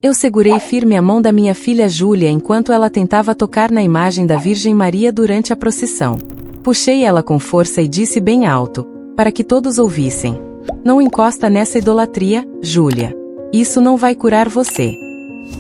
Eu segurei firme a mão da minha filha Júlia enquanto ela tentava tocar na imagem da Virgem Maria durante a procissão. Puxei ela com força e disse bem alto, para que todos ouvissem: "Não encosta nessa idolatria, Júlia. Isso não vai curar você."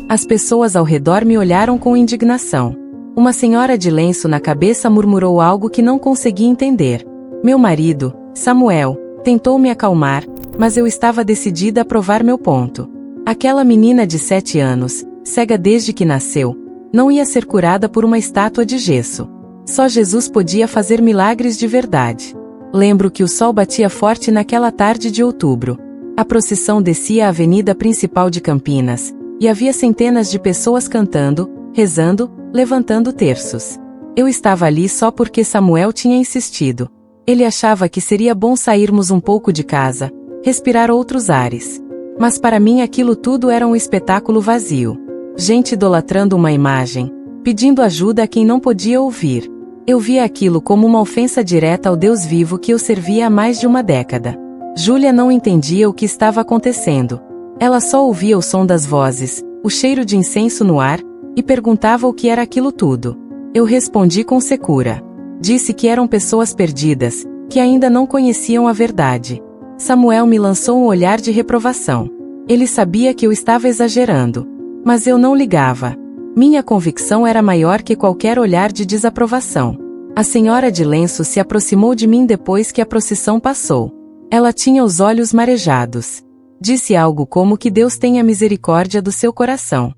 As pessoas ao redor me olharam com indignação. Uma senhora de lenço na cabeça murmurou algo que não consegui entender. Meu marido, Samuel, tentou me acalmar, mas eu estava decidida a provar meu ponto. Aquela menina de 7 anos, cega desde que nasceu, não ia ser curada por uma estátua de gesso. Só Jesus podia fazer milagres de verdade. Lembro que o sol batia forte naquela tarde de outubro. A procissão descia a avenida principal de Campinas, e havia centenas de pessoas cantando, rezando, levantando terços. Eu estava ali só porque Samuel tinha insistido. Ele achava que seria bom sairmos um pouco de casa, respirar outros ares. Mas para mim aquilo tudo era um espetáculo vazio. Gente idolatrando uma imagem, pedindo ajuda a quem não podia ouvir. Eu via aquilo como uma ofensa direta ao Deus vivo que eu servia há mais de uma década. Júlia não entendia o que estava acontecendo. Ela só ouvia o som das vozes, o cheiro de incenso no ar, e perguntava o que era aquilo tudo. Eu respondi com secura. Disse que eram pessoas perdidas, que ainda não conheciam a verdade. Samuel me lançou um olhar de reprovação. Ele sabia que eu estava exagerando. Mas eu não ligava. Minha convicção era maior que qualquer olhar de desaprovação. A senhora de lenço se aproximou de mim depois que a procissão passou. Ela tinha os olhos marejados. Disse algo como que Deus tenha misericórdia do seu coração.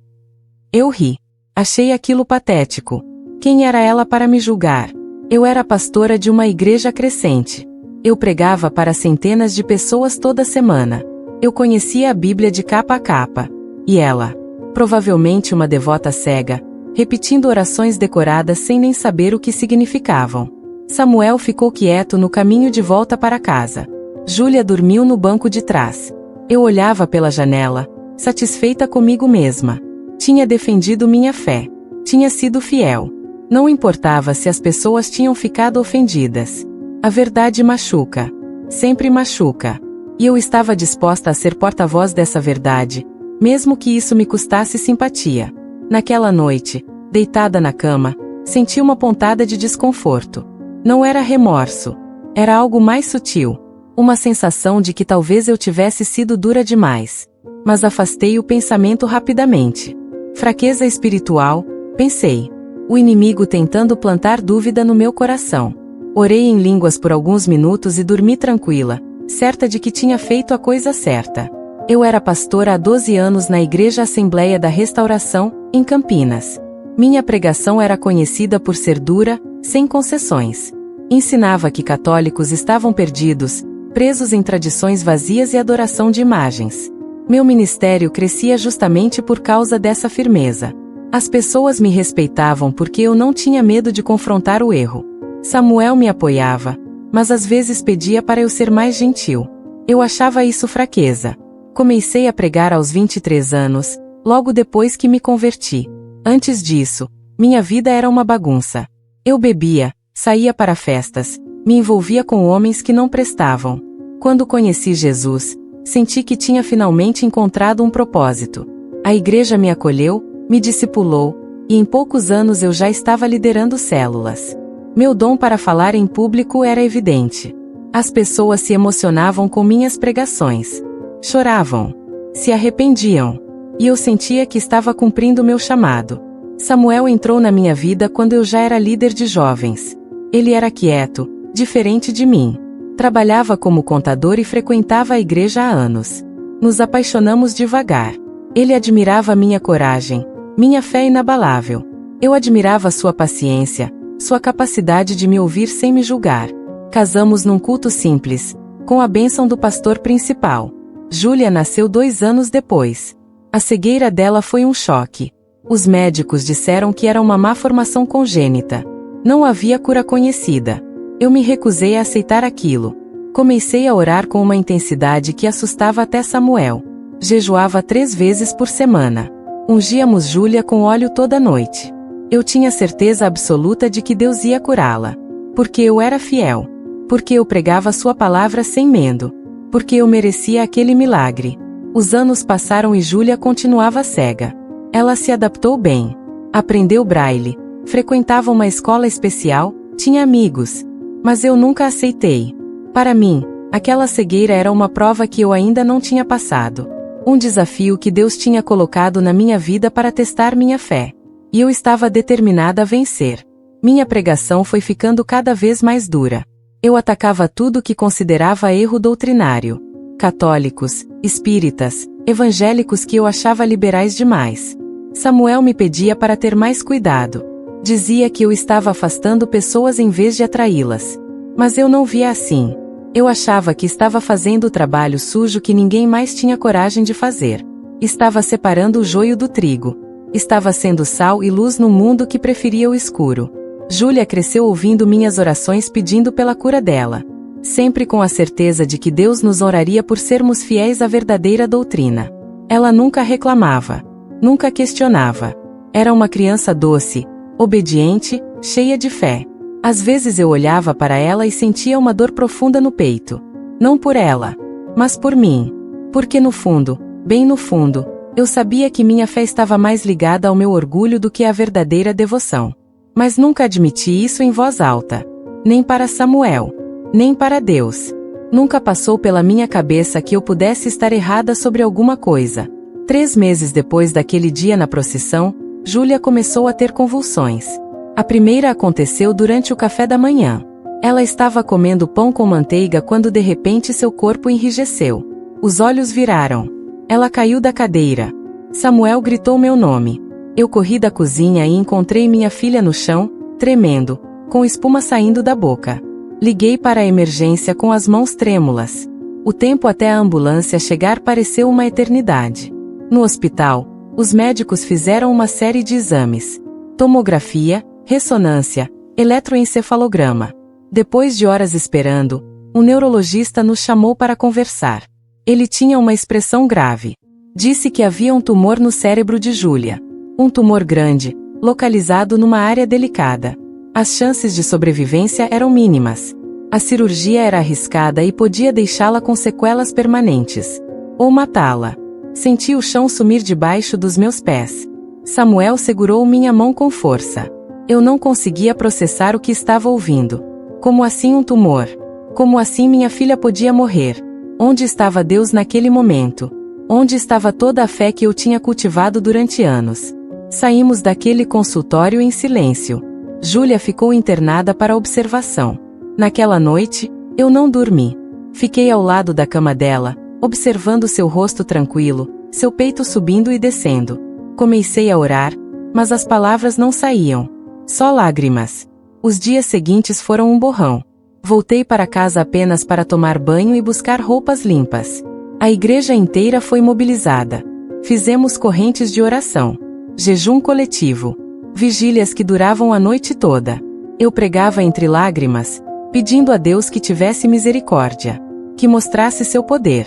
Eu ri. Achei aquilo patético. Quem era ela para me julgar? Eu era pastora de uma igreja crescente. Eu pregava para centenas de pessoas toda semana. Eu conhecia a Bíblia de capa a capa. E ela, provavelmente uma devota cega, repetindo orações decoradas sem nem saber o que significavam. Samuel ficou quieto no caminho de volta para casa. Júlia dormiu no banco de trás. Eu olhava pela janela, satisfeita comigo mesma. Tinha defendido minha fé. Tinha sido fiel. Não importava se as pessoas tinham ficado ofendidas. A verdade machuca. Sempre machuca. E eu estava disposta a ser porta-voz dessa verdade, mesmo que isso me custasse simpatia. Naquela noite, deitada na cama, senti uma pontada de desconforto. Não era remorso. Era algo mais sutil. Uma sensação de que talvez eu tivesse sido dura demais. Mas afastei o pensamento rapidamente. Fraqueza espiritual, pensei. O inimigo tentando plantar dúvida no meu coração. Orei em línguas por alguns minutos e dormi tranquila, certa de que tinha feito a coisa certa. Eu era pastora há 12 anos na Igreja Assembleia da Restauração, em Campinas. Minha pregação era conhecida por ser dura, sem concessões. Ensinava que católicos estavam perdidos, presos em tradições vazias e adoração de imagens. Meu ministério crescia justamente por causa dessa firmeza. As pessoas me respeitavam porque eu não tinha medo de confrontar o erro. Samuel me apoiava, mas às vezes pedia para eu ser mais gentil. Eu achava isso fraqueza. Comecei a pregar aos 23 anos, logo depois que me converti. Antes disso, minha vida era uma bagunça. Eu bebia, saía para festas, me envolvia com homens que não prestavam. Quando conheci Jesus, senti que tinha finalmente encontrado um propósito. A igreja me acolheu, me discipulou, e em poucos anos eu já estava liderando células. Meu dom para falar em público era evidente. As pessoas se emocionavam com minhas pregações. Choravam. Se arrependiam. E eu sentia que estava cumprindo meu chamado. Samuel entrou na minha vida quando eu já era líder de jovens. Ele era quieto, diferente de mim. Trabalhava como contador e frequentava a igreja há anos. Nos apaixonamos devagar. Ele admirava minha coragem, minha fé inabalável. Eu admirava sua paciência, sua capacidade de me ouvir sem me julgar. Casamos num culto simples, com a bênção do pastor principal. Júlia nasceu 2 anos depois. A cegueira dela foi um choque. Os médicos disseram que era uma má formação congênita. Não havia cura conhecida. Eu me recusei a aceitar aquilo. Comecei a orar com uma intensidade que assustava até Samuel. Jejuava 3 vezes por semana. Ungíamos Júlia com óleo toda noite. Eu tinha certeza absoluta de que Deus ia curá-la. Porque eu era fiel. Porque eu pregava sua palavra sem medo. Porque eu merecia aquele milagre. Os anos passaram e Júlia continuava cega. Ela se adaptou bem. Aprendeu braille, frequentava uma escola especial, tinha amigos. Mas eu nunca aceitei. Para mim, aquela cegueira era uma prova que eu ainda não tinha passado. Um desafio que Deus tinha colocado na minha vida para testar minha fé. E eu estava determinada a vencer. Minha pregação foi ficando cada vez mais dura. Eu atacava tudo que considerava erro doutrinário. Católicos, espíritas, evangélicos que eu achava liberais demais. Samuel me pedia para ter mais cuidado. Dizia que eu estava afastando pessoas em vez de atraí-las. Mas eu não via assim. Eu achava que estava fazendo o trabalho sujo que ninguém mais tinha coragem de fazer. Estava separando o joio do trigo. Estava sendo sal e luz no mundo que preferia o escuro. Júlia cresceu ouvindo minhas orações pedindo pela cura dela. Sempre com a certeza de que Deus nos honraria por sermos fiéis à verdadeira doutrina. Ela nunca reclamava. Nunca questionava. Era uma criança doce, obediente, cheia de fé. Às vezes eu olhava para ela e sentia uma dor profunda no peito. Não por ela, mas por mim. Porque no fundo, bem no fundo, eu sabia que minha fé estava mais ligada ao meu orgulho do que à verdadeira devoção. Mas nunca admiti isso em voz alta. Nem para Samuel. Nem para Deus. Nunca passou pela minha cabeça que eu pudesse estar errada sobre alguma coisa. 3 meses depois daquele dia na procissão, Júlia começou a ter convulsões. A primeira aconteceu durante o café da manhã. Ela estava comendo pão com manteiga quando de repente seu corpo enrijeceu. Os olhos viraram. Ela caiu da cadeira. Samuel gritou meu nome. Eu corri da cozinha e encontrei minha filha no chão, tremendo, com espuma saindo da boca. Liguei para a emergência com as mãos trêmulas. O tempo até a ambulância chegar pareceu uma eternidade. No hospital, os médicos fizeram uma série de exames. Tomografia, ressonância, eletroencefalograma. Depois de horas esperando, um neurologista nos chamou para conversar. Ele tinha uma expressão grave. Disse que havia um tumor no cérebro de Júlia. Um tumor grande, localizado numa área delicada. As chances de sobrevivência eram mínimas. A cirurgia era arriscada e podia deixá-la com sequelas permanentes. Ou matá-la. Senti o chão sumir debaixo dos meus pés. Samuel segurou minha mão com força. Eu não conseguia processar o que estava ouvindo. Como assim um tumor? Como assim minha filha podia morrer? Onde estava Deus naquele momento? Onde estava toda a fé que eu tinha cultivado durante anos? Saímos daquele consultório em silêncio. Júlia ficou internada para observação. Naquela noite, eu não dormi. Fiquei ao lado da cama dela, observando seu rosto tranquilo, seu peito subindo e descendo. Comecei a orar, mas as palavras não saíam. Só lágrimas. Os dias seguintes foram um borrão. Voltei para casa apenas para tomar banho e buscar roupas limpas. A igreja inteira foi mobilizada. Fizemos correntes de oração. Jejum coletivo. Vigílias que duravam a noite toda. Eu pregava entre lágrimas, pedindo a Deus que tivesse misericórdia. Que mostrasse seu poder.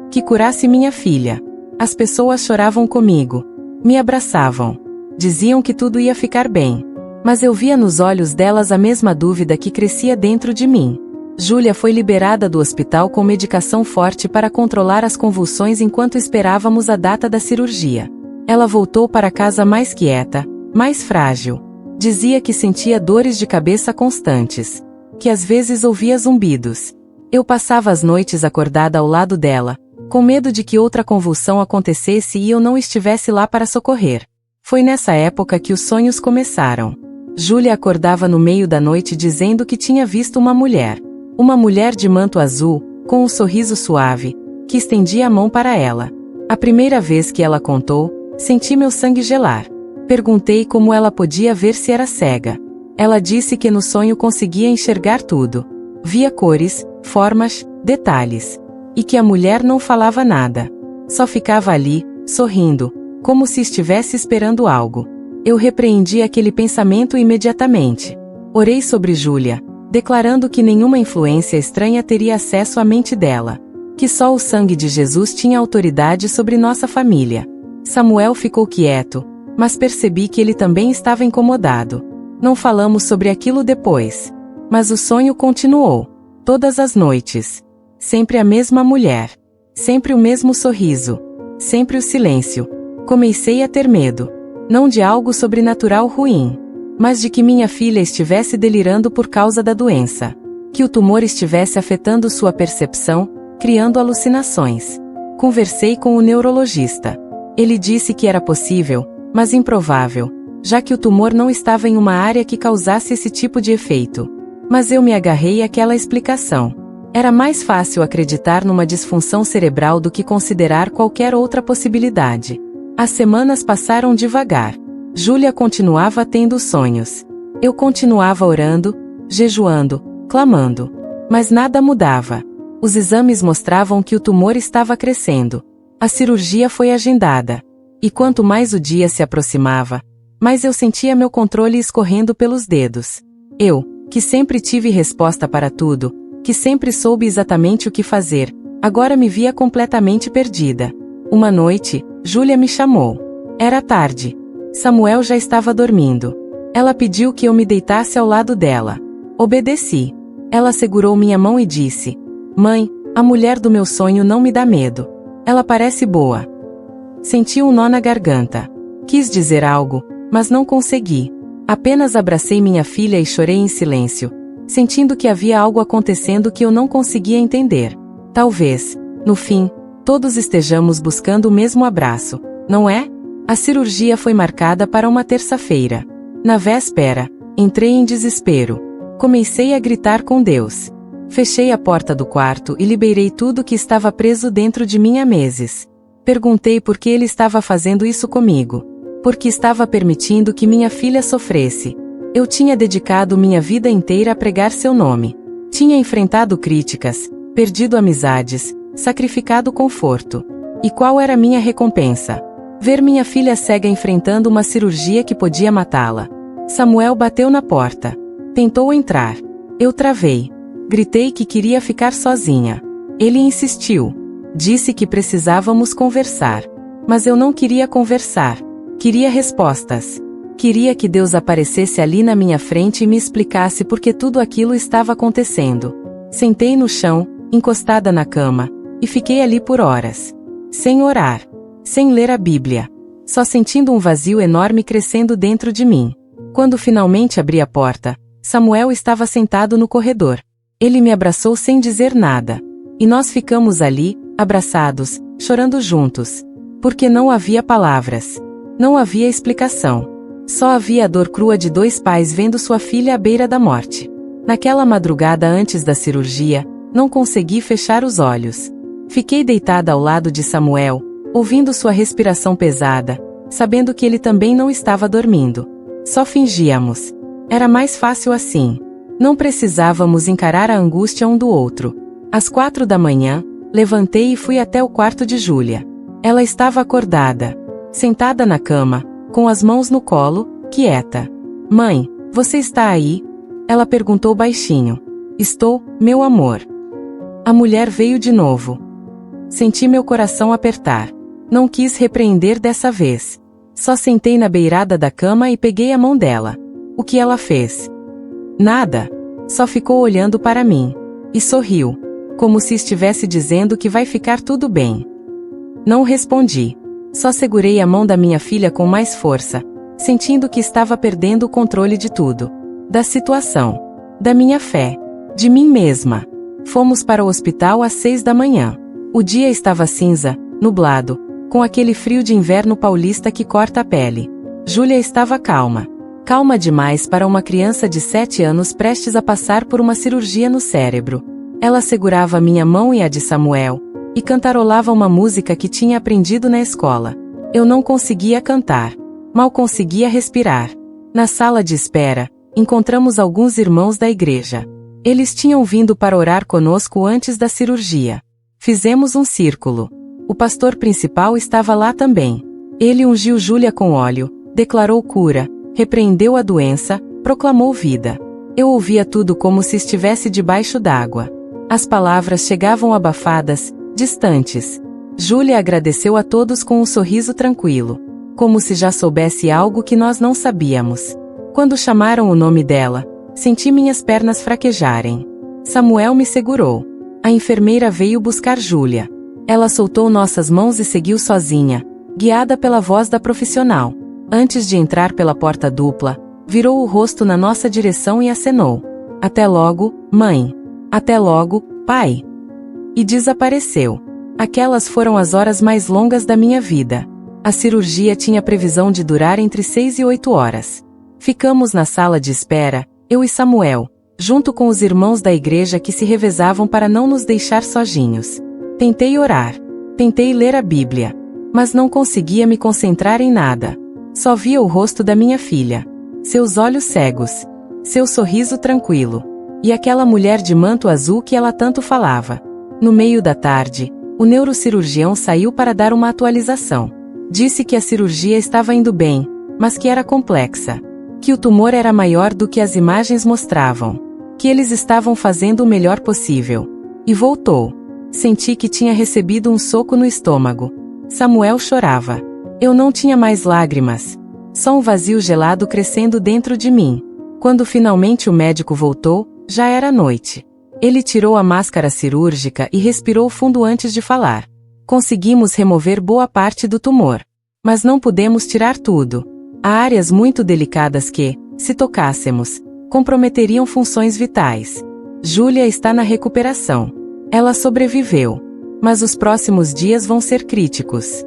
Que curasse minha filha. As pessoas choravam comigo. Me abraçavam. Diziam que tudo ia ficar bem. Mas eu via nos olhos delas a mesma dúvida que crescia dentro de mim. Júlia foi liberada do hospital com medicação forte para controlar as convulsões enquanto esperávamos a data da cirurgia. Ela voltou para casa mais quieta, mais frágil. Dizia que sentia dores de cabeça constantes. Que às vezes ouvia zumbidos. Eu passava as noites acordada ao lado dela, com medo de que outra convulsão acontecesse e eu não estivesse lá para socorrer. Foi nessa época que os sonhos começaram. Júlia acordava no meio da noite dizendo que tinha visto uma mulher. Uma mulher de manto azul, com um sorriso suave, que estendia a mão para ela. A primeira vez que ela contou, senti meu sangue gelar. Perguntei como ela podia ver se era cega. Ela disse que no sonho conseguia enxergar tudo. Via cores, formas, detalhes. E que a mulher não falava nada. Só ficava ali, sorrindo, como se estivesse esperando algo. Eu repreendi aquele pensamento imediatamente. Orei sobre Júlia, declarando que nenhuma influência estranha teria acesso à mente dela. Que só o sangue de Jesus tinha autoridade sobre nossa família. Samuel ficou quieto, mas percebi que ele também estava incomodado. Não falamos sobre aquilo depois. Mas o sonho continuou. Todas as noites. Sempre a mesma mulher. Sempre o mesmo sorriso. Sempre o silêncio. Comecei a ter medo. Não de algo sobrenatural ruim, mas de que minha filha estivesse delirando por causa da doença. Que o tumor estivesse afetando sua percepção, criando alucinações. Conversei com o neurologista. Ele disse que era possível, mas improvável, já que o tumor não estava em uma área que causasse esse tipo de efeito. Mas eu me agarrei àquela explicação. Era mais fácil acreditar numa disfunção cerebral do que considerar qualquer outra possibilidade. As semanas passaram devagar. Júlia continuava tendo sonhos. Eu continuava orando, jejuando, clamando. Mas nada mudava. Os exames mostravam que o tumor estava crescendo. A cirurgia foi agendada. E quanto mais o dia se aproximava, mais eu sentia meu controle escorrendo pelos dedos. Eu, que sempre tive resposta para tudo, que sempre soube exatamente o que fazer, agora me via completamente perdida. Uma noite, Júlia me chamou. Era tarde. Samuel já estava dormindo. Ela pediu que eu me deitasse ao lado dela. Obedeci. Ela segurou minha mão e disse: "Mãe, a mulher do meu sonho não me dá medo. Ela parece boa." Senti um nó na garganta. Quis dizer algo, mas não consegui. Apenas abracei minha filha e chorei em silêncio, sentindo que havia algo acontecendo que eu não conseguia entender. Talvez, no fim, todos estejamos buscando o mesmo abraço, não é? A cirurgia foi marcada para uma terça-feira. Na véspera, entrei em desespero. Comecei a gritar com Deus. Fechei a porta do quarto e liberei tudo que estava preso dentro de mim há meses. Perguntei por que ele estava fazendo isso comigo. Por que estava permitindo que minha filha sofresse. Eu tinha dedicado minha vida inteira a pregar seu nome. Tinha enfrentado críticas, perdido amizades, sacrificado conforto. E qual era minha recompensa? Ver minha filha cega enfrentando uma cirurgia que podia matá-la. Samuel bateu na porta. Tentou entrar. Eu travei. Gritei que queria ficar sozinha. Ele insistiu. Disse que precisávamos conversar. Mas eu não queria conversar. Queria respostas. Queria que Deus aparecesse ali na minha frente e me explicasse por que tudo aquilo estava acontecendo. Sentei no chão, encostada na cama, e fiquei ali por horas. Sem orar. Sem ler a Bíblia. Só sentindo um vazio enorme crescendo dentro de mim. Quando finalmente abri a porta, Samuel estava sentado no corredor. Ele me abraçou sem dizer nada. E nós ficamos ali, abraçados, chorando juntos. Porque não havia palavras. Não havia explicação. Só havia a dor crua de dois pais vendo sua filha à beira da morte. Naquela madrugada antes da cirurgia, não consegui fechar os olhos. Fiquei deitada ao lado de Samuel, ouvindo sua respiração pesada, sabendo que ele também não estava dormindo. Só fingíamos. Era mais fácil assim. Não precisávamos encarar a angústia um do outro. Às 4 da manhã, levantei e fui até o quarto de Júlia. Ela estava acordada. Sentada na cama, com as mãos no colo, quieta. "Mãe, você está aí?" Ela perguntou baixinho. "Estou, meu amor." A mulher veio de novo. Senti meu coração apertar. Não quis repreender dessa vez. Só sentei na beirada da cama e peguei a mão dela. O que ela fez? Nada. Só ficou olhando para mim. E sorriu. Como se estivesse dizendo que vai ficar tudo bem. Não respondi. Só segurei a mão da minha filha com mais força, sentindo que estava perdendo o controle de tudo. Da situação. Da minha fé. De mim mesma. Fomos para o hospital às 6 da manhã. O dia estava cinza, nublado, com aquele frio de inverno paulista que corta a pele. Júlia estava calma. Calma demais para uma criança de 7 anos prestes a passar por uma cirurgia no cérebro. Ela segurava minha mão e a de Samuel, e cantarolava uma música que tinha aprendido na escola. Eu não conseguia cantar. Mal conseguia respirar. Na sala de espera, encontramos alguns irmãos da igreja. Eles tinham vindo para orar conosco antes da cirurgia. Fizemos um círculo. O pastor principal estava lá também. Ele ungiu Júlia com óleo, declarou cura, repreendeu a doença, proclamou vida. Eu ouvia tudo como se estivesse debaixo d'água. As palavras chegavam abafadas, distantes. Júlia agradeceu a todos com um sorriso tranquilo, como se já soubesse algo que nós não sabíamos. Quando chamaram o nome dela, senti minhas pernas fraquejarem. Samuel me segurou. A enfermeira veio buscar Júlia. Ela soltou nossas mãos e seguiu sozinha, guiada pela voz da profissional. Antes de entrar pela porta dupla, virou o rosto na nossa direção e acenou. Até logo, mãe. Até logo, pai. E desapareceu. Aquelas foram as horas mais longas da minha vida. A cirurgia tinha previsão de durar entre 6 e 8 horas. Ficamos na sala de espera, eu e Samuel, junto com os irmãos da igreja que se revezavam para não nos deixar sozinhos. Tentei orar. Tentei ler a Bíblia. Mas não conseguia me concentrar em nada. Só via o rosto da minha filha. Seus olhos cegos. Seu sorriso tranquilo. E aquela mulher de manto azul que ela tanto falava. No meio da tarde, o neurocirurgião saiu para dar uma atualização. Disse que a cirurgia estava indo bem, mas que era complexa. Que o tumor era maior do que as imagens mostravam. Que eles estavam fazendo o melhor possível. E voltou. Senti que tinha recebido um soco no estômago. Samuel chorava. Eu não tinha mais lágrimas. Só um vazio gelado crescendo dentro de mim. Quando finalmente o médico voltou, já era noite. Ele tirou a máscara cirúrgica e respirou fundo antes de falar. Conseguimos remover boa parte do tumor. Mas não pudemos tirar tudo. Há áreas muito delicadas que, se tocássemos, comprometeriam funções vitais. Júlia está na recuperação. Ela sobreviveu. Mas os próximos dias vão ser críticos.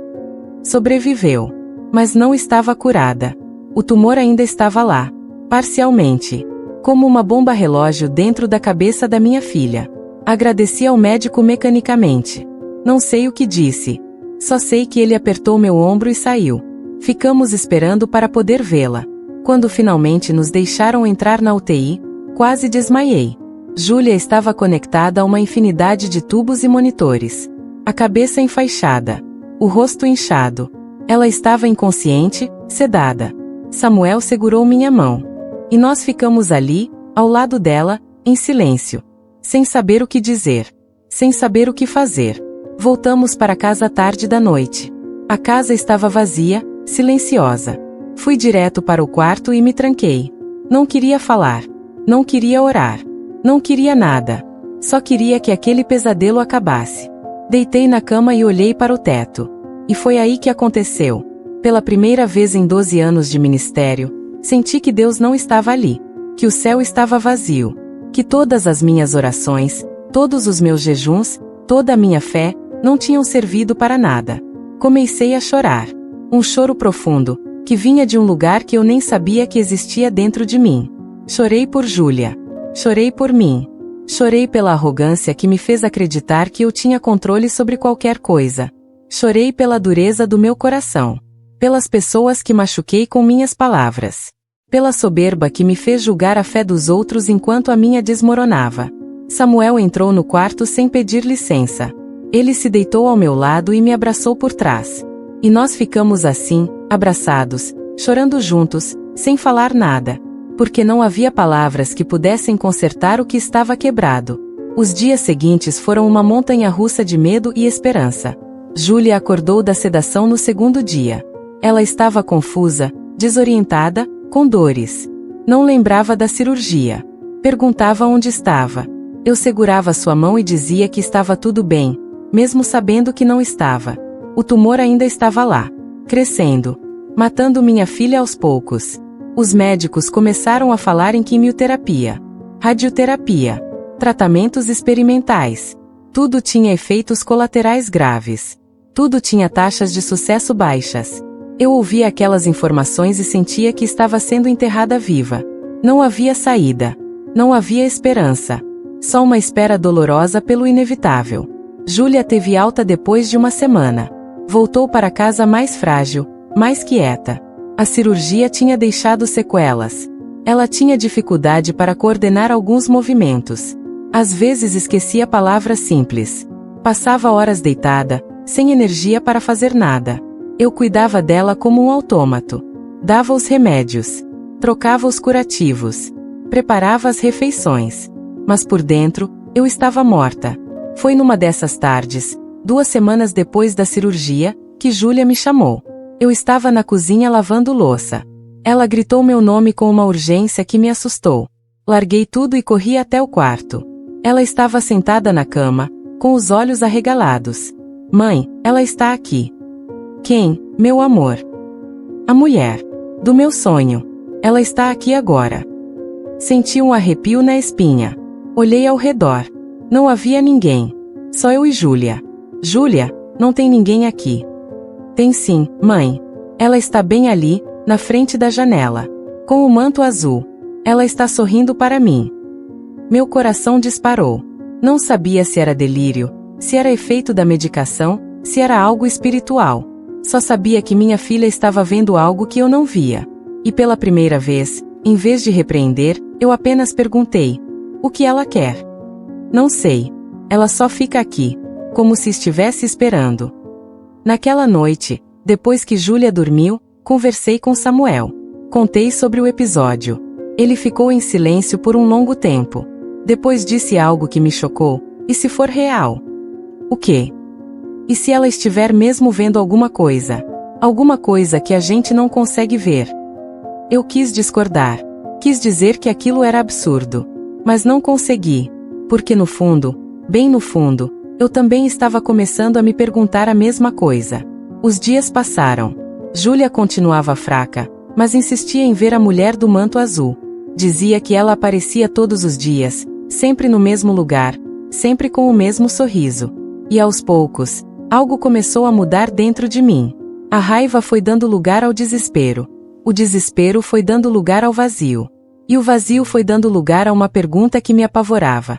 Sobreviveu. Mas não estava curada. O tumor ainda estava lá. Parcialmente. Como uma bomba relógio dentro da cabeça da minha filha. Agradeci ao médico mecanicamente. Não sei o que disse. Só sei que ele apertou meu ombro e saiu. Ficamos esperando para poder vê-la. Quando finalmente nos deixaram entrar na UTI, quase desmaiei. Júlia estava conectada a uma infinidade de tubos e monitores. A cabeça enfaixada. O rosto inchado. Ela estava inconsciente, sedada. Samuel segurou minha mão. E nós ficamos ali, ao lado dela, em silêncio. Sem saber o que dizer. Sem saber o que fazer. Voltamos para casa tarde da noite. A casa estava vazia, silenciosa. Fui direto para o quarto e me tranquei. Não queria falar. Não queria orar. Não queria nada. Só queria que aquele pesadelo acabasse. Deitei na cama e olhei para o teto. E foi aí que aconteceu. Pela primeira vez em 12 anos de ministério, senti que Deus não estava ali. Que o céu estava vazio. Que todas as minhas orações, todos os meus jejuns, toda a minha fé, não tinham servido para nada. Comecei a chorar. Um choro profundo, que vinha de um lugar que eu nem sabia que existia dentro de mim. Chorei por Júlia. Chorei por mim. Chorei pela arrogância que me fez acreditar que eu tinha controle sobre qualquer coisa. Chorei pela dureza do meu coração. Pelas pessoas que machuquei com minhas palavras. Pela soberba que me fez julgar a fé dos outros enquanto a minha desmoronava. Samuel entrou no quarto sem pedir licença. Ele se deitou ao meu lado e me abraçou por trás. E nós ficamos assim, abraçados, chorando juntos, sem falar nada. Porque não havia palavras que pudessem consertar o que estava quebrado. Os dias seguintes foram uma montanha-russa de medo e esperança. Júlia acordou da sedação no segundo dia. Ela estava confusa, desorientada, com dores. Não lembrava da cirurgia. Perguntava onde estava. Eu segurava sua mão e dizia que estava tudo bem, mesmo sabendo que não estava. O tumor ainda estava lá, crescendo, matando minha filha aos poucos. Os médicos começaram a falar em quimioterapia, radioterapia, tratamentos experimentais. Tudo tinha efeitos colaterais graves. Tudo tinha taxas de sucesso baixas. Eu ouvia aquelas informações e sentia que estava sendo enterrada viva. Não havia saída. Não havia esperança. Só uma espera dolorosa pelo inevitável. Júlia teve alta depois de uma semana. Voltou para casa mais frágil, mais quieta. A cirurgia tinha deixado sequelas. Ela tinha dificuldade para coordenar alguns movimentos. Às vezes esquecia palavras simples. Passava horas deitada, sem energia para fazer nada. Eu cuidava dela como um autômato. Dava os remédios. Trocava os curativos. Preparava as refeições. Mas por dentro, eu estava morta. Foi numa dessas tardes, 2 semanas depois da cirurgia, que Júlia me chamou. Eu estava na cozinha lavando louça. Ela gritou meu nome com uma urgência que me assustou. Larguei tudo e corri até o quarto. Ela estava sentada na cama, com os olhos arregalados. Mãe, ela está aqui. Quem, meu amor? A mulher do meu sonho. Ela está aqui agora. Senti um arrepio na espinha. Olhei ao redor. Não havia ninguém. Só eu e Júlia. Júlia, não tem ninguém aqui. Tem sim, mãe. Ela está bem ali, na frente da janela. Com o manto azul. Ela está sorrindo para mim. Meu coração disparou. Não sabia se era delírio, se era efeito da medicação, se era algo espiritual. Só sabia que minha filha estava vendo algo que eu não via. E pela primeira vez, em vez de repreender, eu apenas perguntei: o que ela quer? Não sei. Ela só fica aqui, como se estivesse esperando. Naquela noite, depois que Júlia dormiu, conversei com Samuel. Contei sobre o episódio. Ele ficou em silêncio por um longo tempo. Depois disse algo que me chocou: e se for real? O quê? E se ela estiver mesmo vendo alguma coisa? Alguma coisa que a gente não consegue ver? Eu quis discordar. Quis dizer que aquilo era absurdo. Mas não consegui. Porque no fundo, bem no fundo, eu também estava começando a me perguntar a mesma coisa. Os dias passaram. Júlia continuava fraca, mas insistia em ver a mulher do manto azul. Dizia que ela aparecia todos os dias, sempre no mesmo lugar, sempre com o mesmo sorriso. E aos poucos, algo começou a mudar dentro de mim. A raiva foi dando lugar ao desespero. O desespero foi dando lugar ao vazio. E o vazio foi dando lugar a uma pergunta que me apavorava.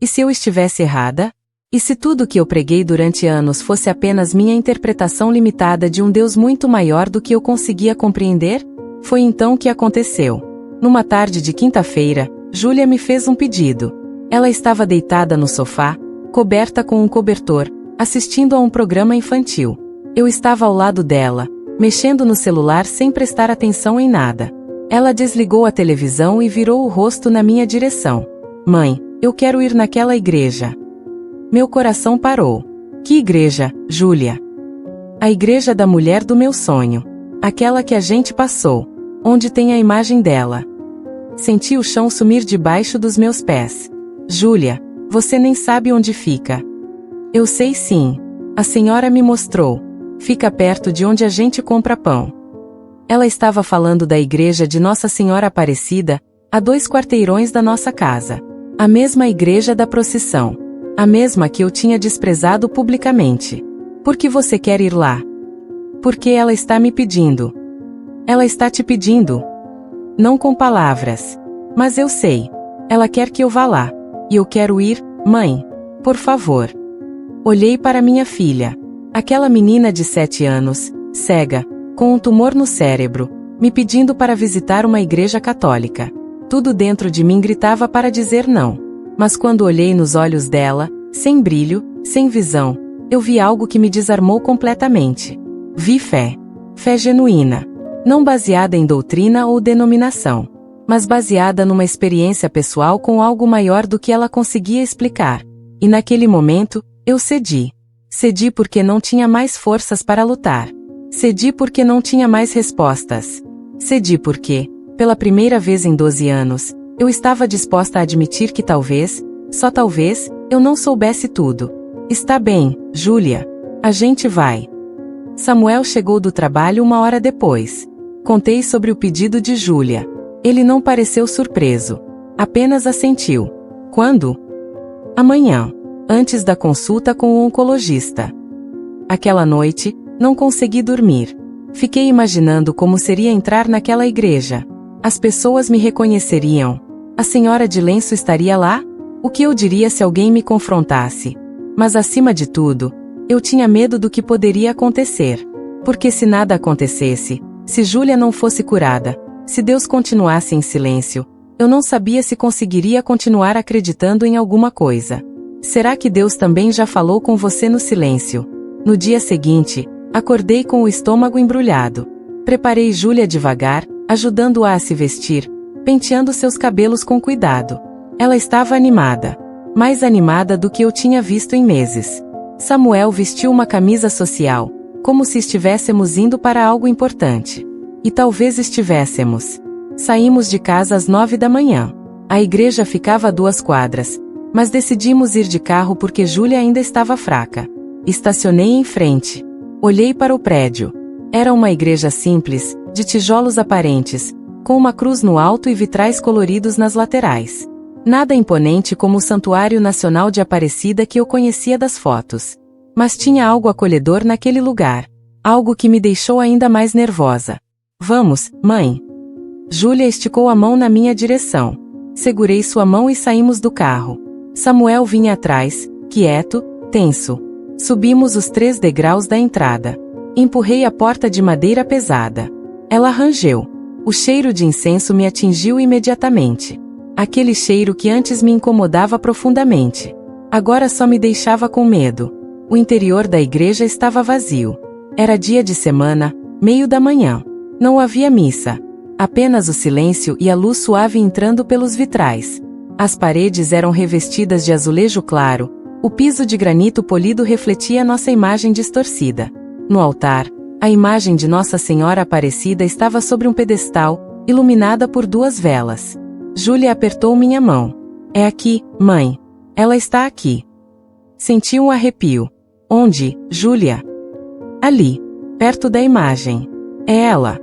E se eu estivesse errada? E se tudo que eu preguei durante anos fosse apenas minha interpretação limitada de um Deus muito maior do que eu conseguia compreender? Foi então que aconteceu. Numa tarde de quinta-feira, Júlia me fez um pedido. Ela estava deitada no sofá, coberta com um cobertor, assistindo a um programa infantil. Eu estava ao lado dela, mexendo no celular sem prestar atenção em nada. Ela desligou a televisão e virou o rosto na minha direção. Mãe, eu quero ir naquela igreja. Meu coração parou. Que igreja, Júlia? A igreja da mulher do meu sonho. Aquela que a gente passou. Onde tem a imagem dela. Senti o chão sumir debaixo dos meus pés. Júlia, você nem sabe onde fica. Eu sei sim. A senhora me mostrou. Fica perto de onde a gente compra pão. Ela estava falando da igreja de Nossa Senhora Aparecida, a 2 quarteirões da nossa casa. A mesma igreja da procissão. A mesma que eu tinha desprezado publicamente. Por que você quer ir lá? Porque ela está me pedindo. Ela está te pedindo. Não com palavras. Mas eu sei. Ela quer que eu vá lá. E eu quero ir, mãe. Por favor. Olhei para minha filha. Aquela menina de 7 anos, cega, com um tumor no cérebro, me pedindo para visitar uma igreja católica. Tudo dentro de mim gritava para dizer não. Mas quando olhei nos olhos dela, sem brilho, sem visão, eu vi algo que me desarmou completamente. Vi fé. Fé genuína. Não baseada em doutrina ou denominação, mas baseada numa experiência pessoal com algo maior do que ela conseguia explicar. E naquele momento, eu cedi. Cedi porque não tinha mais forças para lutar. Cedi porque não tinha mais respostas. Cedi porque, pela primeira vez em 12 anos, eu estava disposta a admitir que talvez, só talvez, eu não soubesse tudo. Está bem, Júlia. A gente vai. Samuel chegou do trabalho 1 hora depois. Contei sobre o pedido de Júlia. Ele não pareceu surpreso. Apenas assentiu. Quando? Amanhã. Antes da consulta com o oncologista. Aquela noite, não consegui dormir. Fiquei imaginando como seria entrar naquela igreja. As pessoas me reconheceriam. A senhora de lenço estaria lá? O que eu diria se alguém me confrontasse? Mas acima de tudo, eu tinha medo do que poderia acontecer. Porque se nada acontecesse, se Júlia não fosse curada, se Deus continuasse em silêncio, eu não sabia se conseguiria continuar acreditando em alguma coisa. Será que Deus também já falou com você no silêncio? No dia seguinte, acordei com o estômago embrulhado. Preparei Júlia devagar, ajudando-a a se vestir, penteando seus cabelos com cuidado. Ela estava animada. Mais animada do que eu tinha visto em meses. Samuel vestiu uma camisa social, como se estivéssemos indo para algo importante. E talvez estivéssemos. Saímos de casa às 9 da manhã. A igreja ficava a 2 quadras, mas decidimos ir de carro porque Júlia ainda estava fraca. Estacionei em frente. Olhei para o prédio. Era uma igreja simples, de tijolos aparentes, com uma cruz no alto e vitrais coloridos nas laterais. Nada imponente como o Santuário Nacional de Aparecida que eu conhecia das fotos. Mas tinha algo acolhedor naquele lugar. Algo que me deixou ainda mais nervosa. Vamos, mãe. Júlia esticou a mão na minha direção. Segurei sua mão e saímos do carro. Samuel vinha atrás, quieto, tenso. Subimos os 3 degraus da entrada. Empurrei a porta de madeira pesada. Ela rangeu. O cheiro de incenso me atingiu imediatamente. Aquele cheiro que antes me incomodava profundamente. Agora só me deixava com medo. O interior da igreja estava vazio. Era dia de semana, meio da manhã. Não havia missa. Apenas o silêncio e a luz suave entrando pelos vitrais. As paredes eram revestidas de azulejo claro, o piso de granito polido refletia nossa imagem distorcida. No altar, a imagem de Nossa Senhora Aparecida estava sobre um pedestal, iluminada por 2 velas. Júlia apertou minha mão. É aqui, mãe. Ela está aqui. Senti um arrepio. Onde, Júlia? Ali, perto da imagem. É ela.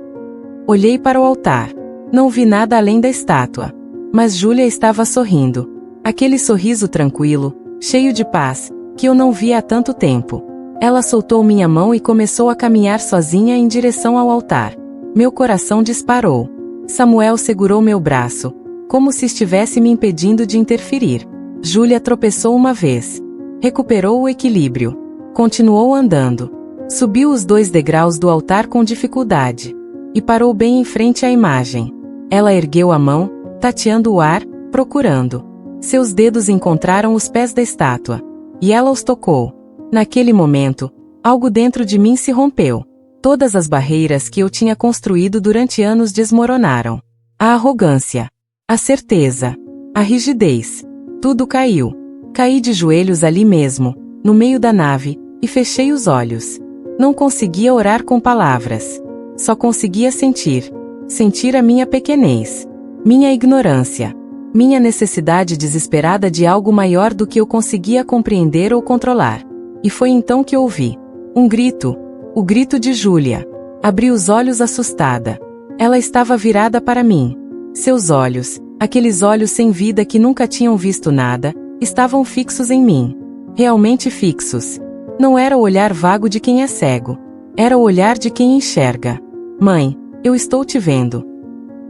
Olhei para o altar. Não vi nada além da estátua. Mas Júlia estava sorrindo. Aquele sorriso tranquilo, cheio de paz, que eu não via há tanto tempo. Ela soltou minha mão e começou a caminhar sozinha em direção ao altar. Meu coração disparou. Samuel segurou meu braço, como se estivesse me impedindo de interferir. Júlia tropeçou uma vez. Recuperou o equilíbrio. Continuou andando. Subiu os 2 degraus do altar com dificuldade. E parou bem em frente à imagem. Ela ergueu a mão, tateando o ar, procurando. Seus dedos encontraram os pés da estátua. E ela os tocou. Naquele momento, algo dentro de mim se rompeu. Todas as barreiras que eu tinha construído durante anos desmoronaram. A arrogância. A certeza. A rigidez. Tudo caiu. Caí de joelhos ali mesmo, no meio da nave, e fechei os olhos. Não conseguia orar com palavras. Só conseguia sentir. Sentir a minha pequenez. Minha ignorância. Minha necessidade desesperada de algo maior do que eu conseguia compreender ou controlar. E foi então que ouvi. Um grito. O grito de Júlia. Abri os olhos assustada. Ela estava virada para mim. Seus olhos, aqueles olhos sem vida que nunca tinham visto nada, estavam fixos em mim. Realmente fixos. Não era o olhar vago de quem é cego. Era o olhar de quem enxerga. Mãe, eu estou te vendo.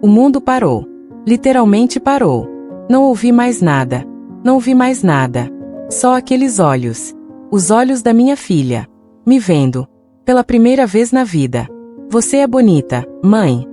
O mundo parou. Literalmente parou. Não ouvi mais nada. Não vi mais nada. Só aqueles olhos. Os olhos da minha filha. Me vendo. Pela primeira vez na vida. Você é bonita, mãe.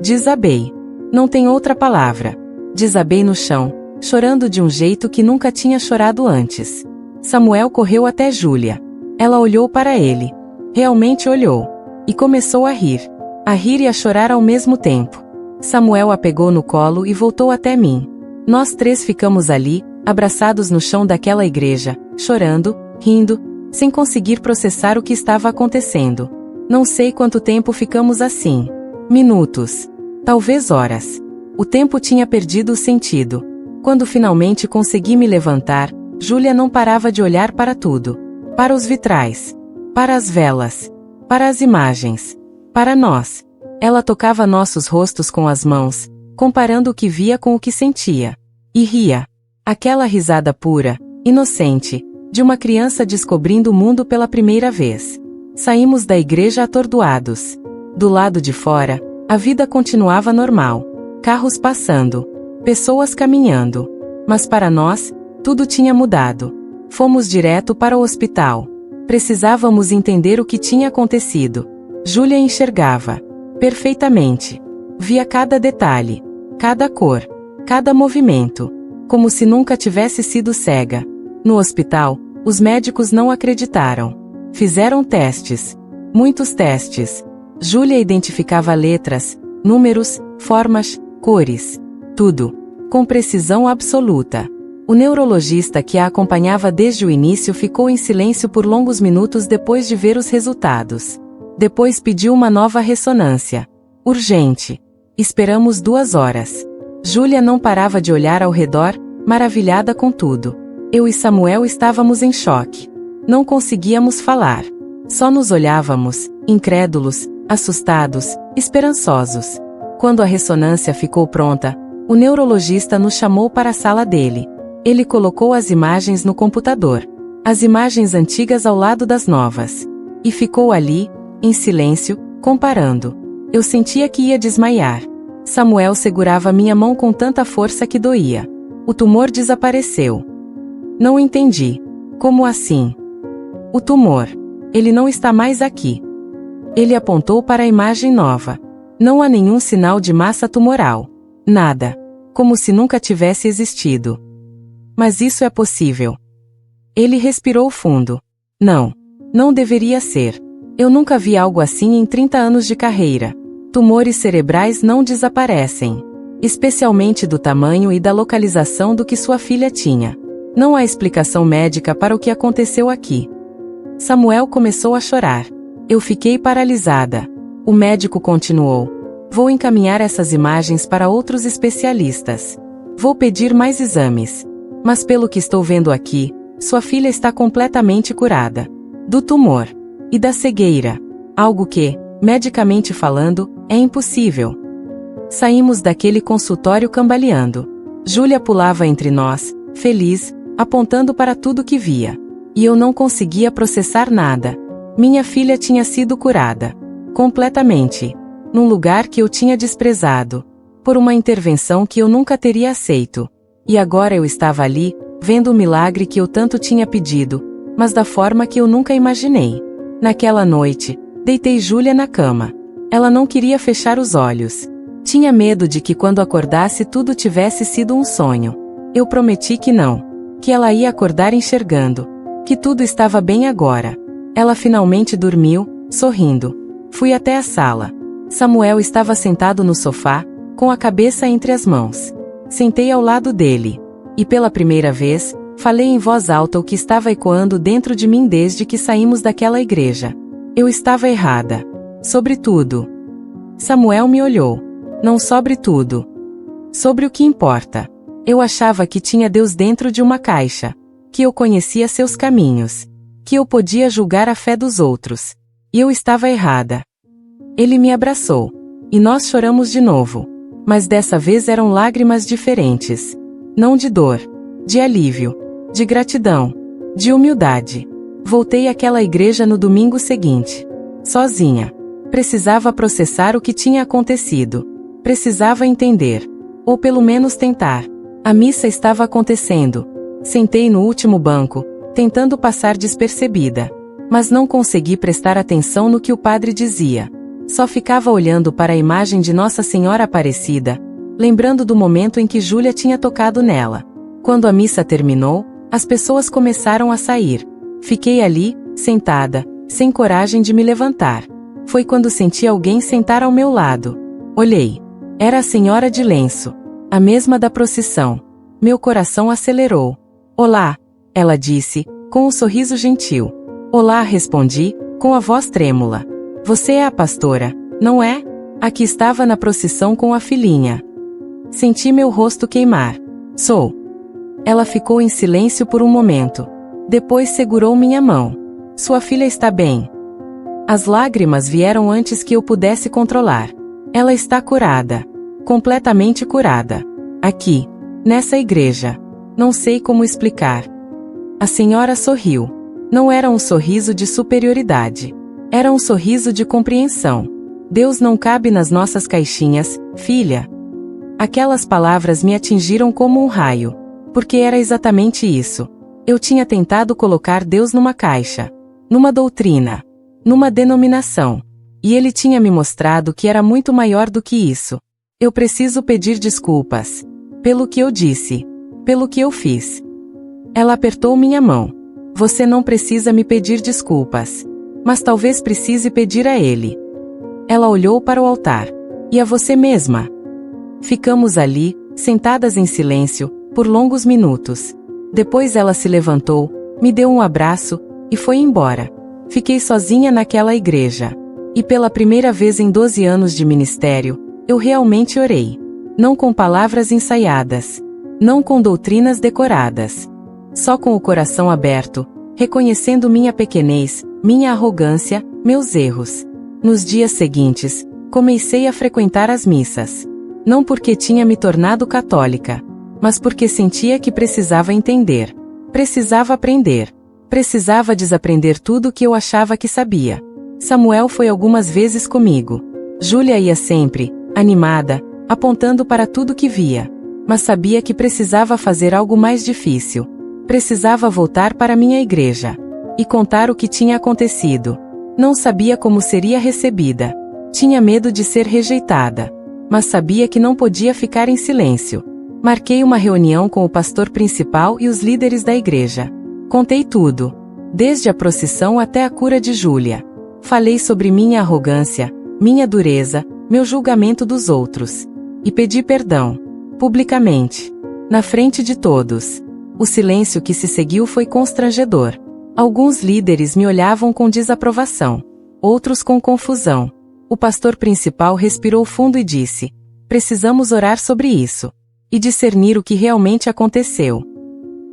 Desabei. Não tem outra palavra. Desabei no chão, chorando de um jeito que nunca tinha chorado antes. Samuel correu até Júlia. Ela olhou para ele. Realmente olhou. E começou a rir. A rir e a chorar ao mesmo tempo. Samuel a pegou no colo e voltou até mim. Nós 3 ficamos ali, abraçados no chão daquela igreja, chorando, rindo, sem conseguir processar o que estava acontecendo. Não sei quanto tempo ficamos assim. Minutos. Talvez horas. O tempo tinha perdido o sentido. Quando finalmente consegui me levantar, Júlia não parava de olhar para tudo. Para os vitrais. Para as velas. Para as imagens. Para nós. Ela tocava nossos rostos com as mãos, comparando o que via com o que sentia. E ria. Aquela risada pura, inocente, de uma criança descobrindo o mundo pela primeira vez. Saímos da igreja atordoados. Do lado de fora, a vida continuava normal. Carros passando. Pessoas caminhando. Mas para nós, tudo tinha mudado. Fomos direto para o hospital. Precisávamos entender o que tinha acontecido. Júlia enxergava. Perfeitamente. Via cada detalhe. Cada cor. Cada movimento. Como se nunca tivesse sido cega. No hospital, os médicos não acreditaram. Fizeram testes. Muitos testes. Júlia identificava letras, números, formas, cores. Tudo. Com precisão absoluta. O neurologista que a acompanhava desde o início ficou em silêncio por longos minutos depois de ver os resultados. Depois pediu uma nova ressonância. Urgente. Esperamos 2 horas. Júlia não parava de olhar ao redor, maravilhada com tudo. Eu e Samuel estávamos em choque. Não conseguíamos falar. Só nos olhávamos, incrédulos, assustados, esperançosos. Quando a ressonância ficou pronta, o neurologista nos chamou para a sala dele. Ele colocou as imagens no computador. As imagens antigas ao lado das novas. E ficou ali, em silêncio, comparando. Eu sentia que ia desmaiar. Samuel segurava minha mão com tanta força que doía. O tumor desapareceu. Não entendi. Como assim? O tumor. Ele não está mais aqui. Ele apontou para a imagem nova. Não há nenhum sinal de massa tumoral. Nada. Como se nunca tivesse existido. Mas isso é possível. Ele respirou fundo. Não. Não deveria ser. Eu nunca vi algo assim em 30 anos de carreira. Tumores cerebrais não desaparecem. Especialmente do tamanho e da localização do que sua filha tinha. Não há explicação médica para o que aconteceu aqui. Samuel começou a chorar. Eu fiquei paralisada. O médico continuou. Vou encaminhar essas imagens para outros especialistas. Vou pedir mais exames. Mas pelo que estou vendo aqui, sua filha está completamente curada. Do tumor. E da cegueira. Algo que, medicamente falando, é impossível. Saímos daquele consultório cambaleando. Júlia pulava entre nós, feliz, apontando para tudo que via. E eu não conseguia processar nada. Minha filha tinha sido curada. Completamente. Num lugar que eu tinha desprezado. Por uma intervenção que eu nunca teria aceito. E agora eu estava ali, vendo o milagre que eu tanto tinha pedido, mas da forma que eu nunca imaginei. Naquela noite, deitei Júlia na cama. Ela não queria fechar os olhos. Tinha medo de que quando acordasse tudo tivesse sido um sonho. Eu prometi que não. Que ela ia acordar enxergando. Que tudo estava bem agora. Ela finalmente dormiu, sorrindo. Fui até a sala. Samuel estava sentado no sofá, com a cabeça entre as mãos. Sentei ao lado dele. E pela primeira vez, falei em voz alta o que estava ecoando dentro de mim desde que saímos daquela igreja. Eu estava errada. Sobre tudo. Samuel me olhou. Não sobre tudo. Sobre o que importa. Eu achava que tinha Deus dentro de uma caixa. Que eu conhecia seus caminhos. Que eu podia julgar a fé dos outros. E eu estava errada. Ele me abraçou. E nós choramos de novo. Mas dessa vez eram lágrimas diferentes. Não de dor. De alívio. De gratidão. De humildade. Voltei àquela igreja no domingo seguinte. Sozinha. Precisava processar o que tinha acontecido. Precisava entender. Ou pelo menos tentar. A missa estava acontecendo. Sentei no último banco, tentando passar despercebida. Mas não consegui prestar atenção no que o padre dizia. Só ficava olhando para a imagem de Nossa Senhora Aparecida, lembrando do momento em que Júlia tinha tocado nela. Quando a missa terminou, as pessoas começaram a sair. Fiquei ali, sentada, sem coragem de me levantar. Foi quando senti alguém sentar ao meu lado. Olhei. Era a senhora de lenço. A mesma da procissão. Meu coração acelerou. Olá, ela disse, com um sorriso gentil. Olá, respondi, com a voz trêmula. Você é a pastora, não é? A que estava na procissão com a filhinha. Senti meu rosto queimar. Sou. Ela ficou em silêncio por um momento. Depois segurou minha mão. Sua filha está bem. As lágrimas vieram antes que eu pudesse controlar. Ela está curada. Completamente curada. Aqui. Nessa igreja. Não sei como explicar. A senhora sorriu. Não era um sorriso de superioridade. Era um sorriso de compreensão. Deus não cabe nas nossas caixinhas, filha. Aquelas palavras me atingiram como um raio. Porque era exatamente isso. Eu tinha tentado colocar Deus numa caixa. Numa doutrina. Numa denominação. E ele tinha me mostrado que era muito maior do que isso. Eu preciso pedir desculpas. Pelo que eu disse. Pelo que eu fiz. Ela apertou minha mão. Você não precisa me pedir desculpas. Mas talvez precise pedir a ele. Ela olhou para o altar. E a você mesma? Ficamos ali, sentadas em silêncio, por longos minutos. Depois ela se levantou, me deu um abraço, e foi embora. Fiquei sozinha naquela igreja. E pela primeira vez em 12 anos de ministério, eu realmente orei. Não com palavras ensaiadas. Não com doutrinas decoradas. Só com o coração aberto, reconhecendo minha pequenez, minha arrogância, meus erros. Nos dias seguintes, comecei a frequentar as missas. Não porque tinha me tornado católica, mas porque sentia que precisava entender. Precisava aprender. Precisava desaprender tudo o que eu achava que sabia. Samuel foi algumas vezes comigo. Júlia ia sempre, animada, apontando para tudo que via. Mas sabia que precisava fazer algo mais difícil. Precisava voltar para minha igreja e contar o que tinha acontecido. Não sabia como seria recebida. Tinha medo de ser rejeitada. Mas sabia que não podia ficar em silêncio. Marquei uma reunião com o pastor principal e os líderes da igreja. Contei tudo, desde a procissão até a cura de Júlia. Falei sobre minha arrogância, minha dureza, meu julgamento dos outros. E pedi perdão, publicamente, na frente de todos. O silêncio que se seguiu foi constrangedor. Alguns líderes me olhavam com desaprovação, outros com confusão. O pastor principal respirou fundo e disse: precisamos orar sobre isso e discernir o que realmente aconteceu.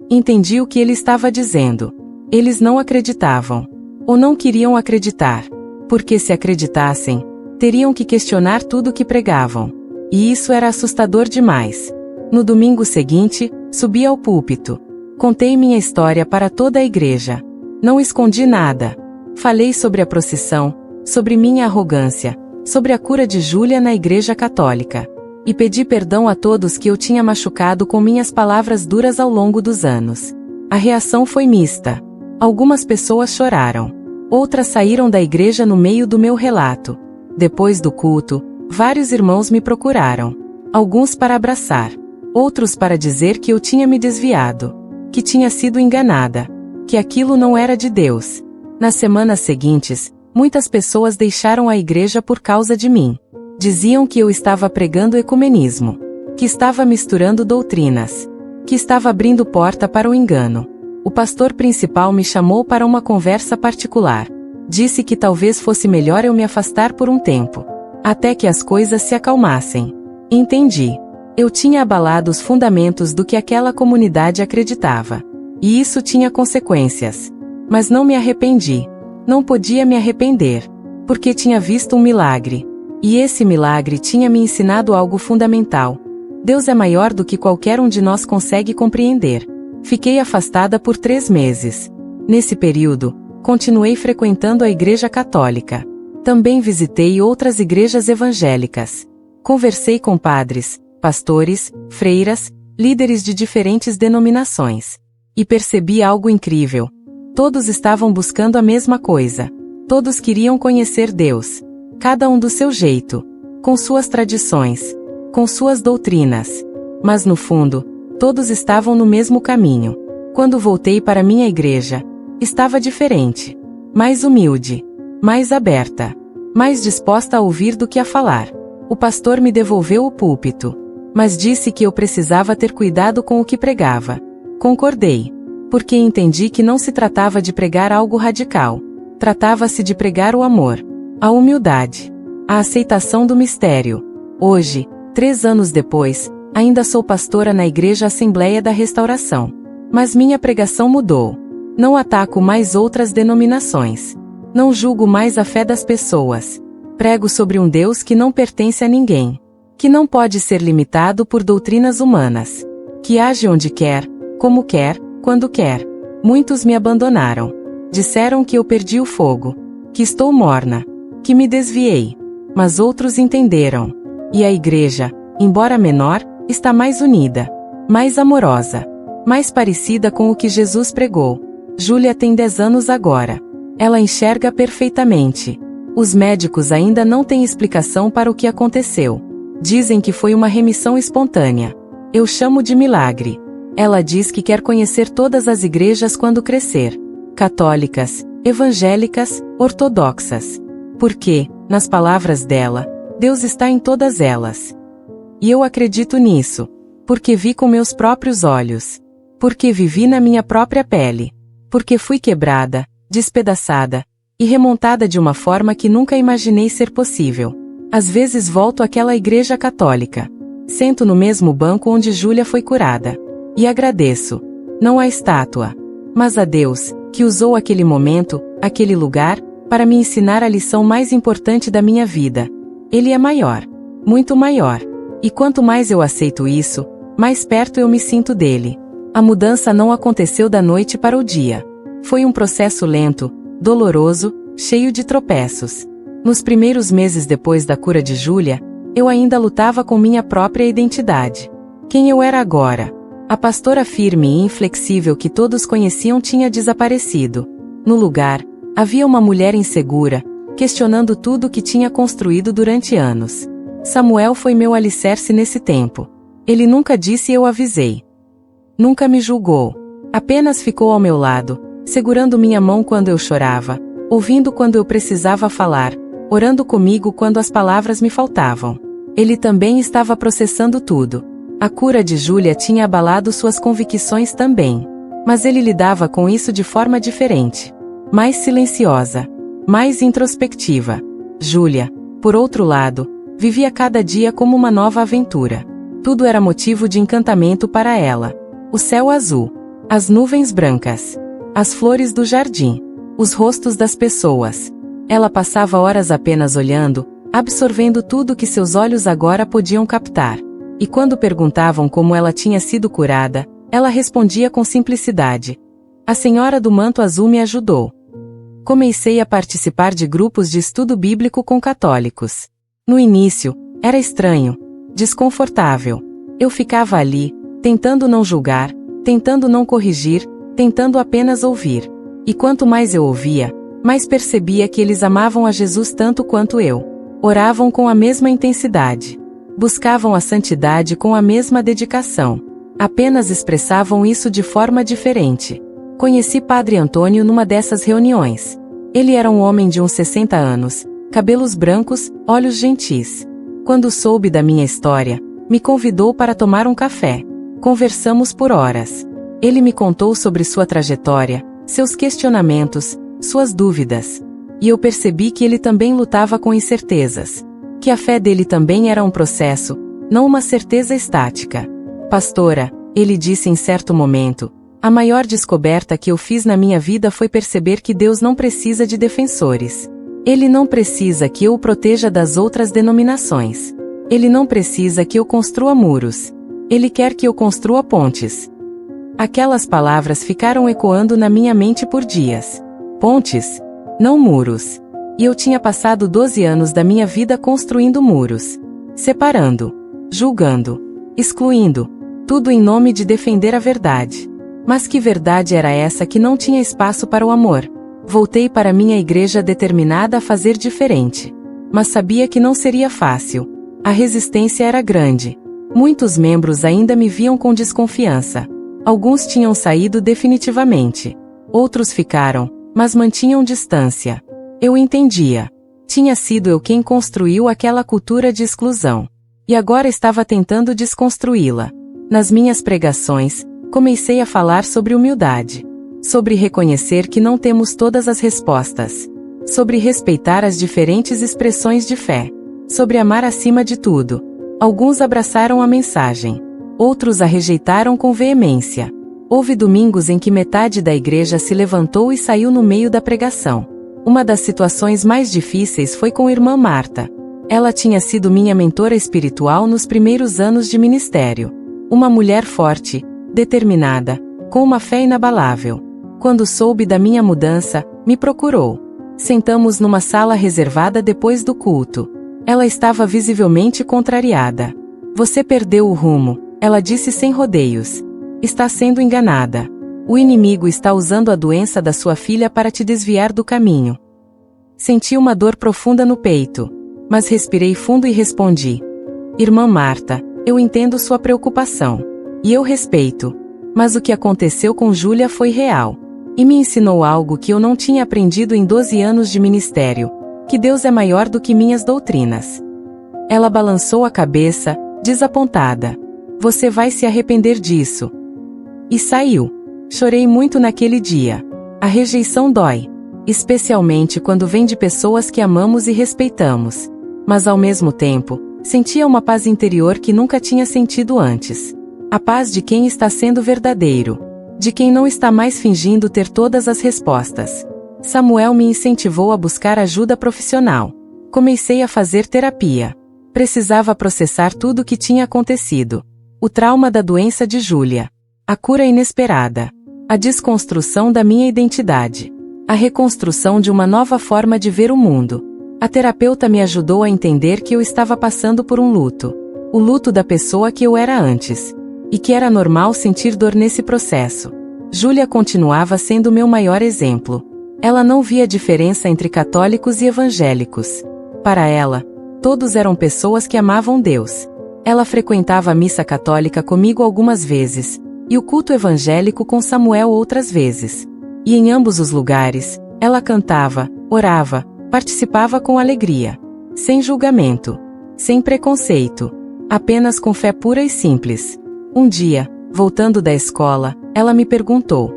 Entendi o que ele estava dizendo. Eles não acreditavam, ou não queriam acreditar, porque se acreditassem, teriam que questionar tudo o que pregavam. E isso era assustador demais. No domingo seguinte, subi ao púlpito. Contei minha história para toda a igreja. Não escondi nada. Falei sobre a procissão, sobre minha arrogância, sobre a cura de Júlia na igreja católica. E pedi perdão a todos que eu tinha machucado com minhas palavras duras ao longo dos anos. A reação foi mista. Algumas pessoas choraram. Outras saíram da igreja no meio do meu relato. Depois do culto, vários irmãos me procuraram. Alguns para abraçar. Outros para dizer que eu tinha me desviado. Que tinha sido enganada. Que aquilo não era de Deus. Nas semanas seguintes, muitas pessoas deixaram a igreja por causa de mim. Diziam que eu estava pregando ecumenismo, que estava misturando doutrinas, que estava abrindo porta para o engano. O pastor principal me chamou para uma conversa particular. Disse que talvez fosse melhor eu me afastar por um tempo, até que as coisas se acalmassem. Entendi. Eu tinha abalado os fundamentos do que aquela comunidade acreditava. E isso tinha consequências. Mas não me arrependi. Não podia me arrepender, porque tinha visto um milagre. E esse milagre tinha me ensinado algo fundamental. Deus é maior do que qualquer um de nós consegue compreender. Fiquei afastada por 3 meses. Nesse período, continuei frequentando a igreja católica. Também visitei outras igrejas evangélicas. Conversei com padres, pastores, freiras, líderes de diferentes denominações. E percebi algo incrível. Todos estavam buscando a mesma coisa. Todos queriam conhecer Deus. Cada um do seu jeito, com suas tradições, com suas doutrinas. Mas no fundo, todos estavam no mesmo caminho. Quando voltei para minha igreja, estava diferente. Mais humilde, mais aberta, mais disposta a ouvir do que a falar. O pastor me devolveu o púlpito, mas disse que eu precisava ter cuidado com o que pregava. Concordei, porque entendi que não se tratava de pregar algo radical. Tratava-se de pregar o amor. A humildade. A aceitação do mistério. Hoje, 3 anos depois, ainda sou pastora na Igreja Assembleia da Restauração. Mas minha pregação mudou. Não ataco mais outras denominações. Não julgo mais a fé das pessoas. Prego sobre um Deus que não pertence a ninguém. Que não pode ser limitado por doutrinas humanas. Que age onde quer, como quer, quando quer. Muitos me abandonaram. Disseram que eu perdi o fogo. Que estou morna. Que me desviei. Mas outros entenderam. E a igreja, embora menor, está mais unida, mais amorosa, mais parecida com o que Jesus pregou. Júlia tem 10 anos agora. Ela enxerga perfeitamente. Os médicos ainda não têm explicação para o que aconteceu. Dizem que foi uma remissão espontânea. Eu chamo de milagre. Ela diz que quer conhecer todas as igrejas quando crescer. Católicas, evangélicas, ortodoxas. Porque, nas palavras dela, Deus está em todas elas. E eu acredito nisso. Porque vi com meus próprios olhos. Porque vivi na minha própria pele. Porque fui quebrada, despedaçada e remontada de uma forma que nunca imaginei ser possível. Às vezes volto àquela igreja católica. Sento no mesmo banco onde Júlia foi curada. E agradeço. Não a estátua, mas a Deus, que usou aquele momento, aquele lugar, para me ensinar a lição mais importante da minha vida. Ele é maior. Muito maior. E quanto mais eu aceito isso, mais perto eu me sinto dele. A mudança não aconteceu da noite para o dia. Foi um processo lento, doloroso, cheio de tropeços. Nos primeiros meses depois da cura de Júlia, eu ainda lutava com minha própria identidade. Quem eu era agora? A pastora firme e inflexível que todos conheciam tinha desaparecido. No lugar, havia uma mulher insegura, questionando tudo o que tinha construído durante anos. Samuel foi meu alicerce nesse tempo. Ele nunca disse eu avisei. Nunca me julgou. Apenas ficou ao meu lado, segurando minha mão quando eu chorava, ouvindo quando eu precisava falar, orando comigo quando as palavras me faltavam. Ele também estava processando tudo. A cura de Júlia tinha abalado suas convicções também. Mas ele lidava com isso de forma diferente. Mais silenciosa. Mais introspectiva. Júlia, por outro lado, vivia cada dia como uma nova aventura. Tudo era motivo de encantamento para ela. O céu azul. As nuvens brancas. As flores do jardim. Os rostos das pessoas. Ela passava horas apenas olhando, absorvendo tudo que seus olhos agora podiam captar. E quando perguntavam como ela tinha sido curada, ela respondia com simplicidade. A senhora do manto azul me ajudou. Comecei a participar de grupos de estudo bíblico com católicos. No início, era estranho, desconfortável. Eu ficava ali, tentando não julgar, tentando não corrigir, tentando apenas ouvir. E quanto mais eu ouvia, mais percebia que eles amavam a Jesus tanto quanto eu. Oravam com a mesma intensidade. Buscavam a santidade com a mesma dedicação. Apenas expressavam isso de forma diferente. Conheci Padre Antônio numa dessas reuniões. Ele era um homem de uns 60 anos, cabelos brancos, olhos gentis. Quando soube da minha história, me convidou para tomar um café. Conversamos por horas. Ele me contou sobre sua trajetória, seus questionamentos, suas dúvidas. E eu percebi que ele também lutava com incertezas. Que a fé dele também era um processo, não uma certeza estática. Pastora, ele disse em certo momento, a maior descoberta que eu fiz na minha vida foi perceber que Deus não precisa de defensores. Ele não precisa que eu o proteja das outras denominações. Ele não precisa que eu construa muros. Ele quer que eu construa pontes. Aquelas palavras ficaram ecoando na minha mente por dias. Pontes, não muros. E eu tinha passado 12 anos da minha vida construindo muros. Separando. Julgando. Excluindo. Tudo em nome de defender a verdade. Mas que verdade era essa que não tinha espaço para o amor? Voltei para minha igreja determinada a fazer diferente. Mas sabia que não seria fácil. A resistência era grande. Muitos membros ainda me viam com desconfiança. Alguns tinham saído definitivamente. Outros ficaram, mas mantinham distância. Eu entendia. Tinha sido eu quem construiu aquela cultura de exclusão. E agora estava tentando desconstruí-la. Nas minhas pregações, comecei a falar sobre humildade. Sobre reconhecer que não temos todas as respostas. Sobre respeitar as diferentes expressões de fé. Sobre amar acima de tudo. Alguns abraçaram a mensagem. Outros a rejeitaram com veemência. Houve domingos em que metade da igreja se levantou e saiu no meio da pregação. Uma das situações mais difíceis foi com a irmã Marta. Ela tinha sido minha mentora espiritual nos primeiros anos de ministério. Uma mulher forte, determinada, com uma fé inabalável. Quando soube da minha mudança, me procurou. Sentamos numa sala reservada depois do culto. Ela estava visivelmente contrariada. Você perdeu o rumo, ela disse sem rodeios. Está sendo enganada. O inimigo está usando a doença da sua filha para te desviar do caminho. Senti uma dor profunda no peito, mas respirei fundo e respondi. Irmã Marta, eu entendo sua preocupação. E eu respeito. Mas o que aconteceu com Júlia foi real. E me ensinou algo que eu não tinha aprendido em 12 anos de ministério. Que Deus é maior do que minhas doutrinas. Ela balançou a cabeça, desapontada. Você vai se arrepender disso. E saiu. Chorei muito naquele dia. A rejeição dói. Especialmente quando vem de pessoas que amamos e respeitamos. Mas ao mesmo tempo, sentia uma paz interior que nunca tinha sentido antes. A paz de quem está sendo verdadeiro. de quem não está mais fingindo ter todas as respostas. Samuel me incentivou a buscar ajuda profissional. Comecei a fazer terapia. Precisava processar tudo o que tinha acontecido. O trauma da doença de Júlia. A cura inesperada. A desconstrução da minha identidade. A reconstrução de uma nova forma de ver o mundo. A terapeuta me ajudou a entender que eu estava passando por um luto. O luto da pessoa que eu era antes. E que era normal sentir dor nesse processo. Júlia continuava sendo meu maior exemplo. Ela não via diferença entre católicos e evangélicos. Para ela, todos eram pessoas que amavam Deus. Ela frequentava a missa católica comigo algumas vezes, e o culto evangélico com Samuel outras vezes. E em ambos os lugares, ela cantava, orava, participava com alegria. Sem julgamento. Sem preconceito. Apenas com fé pura e simples. Um dia, voltando da escola, ela me perguntou: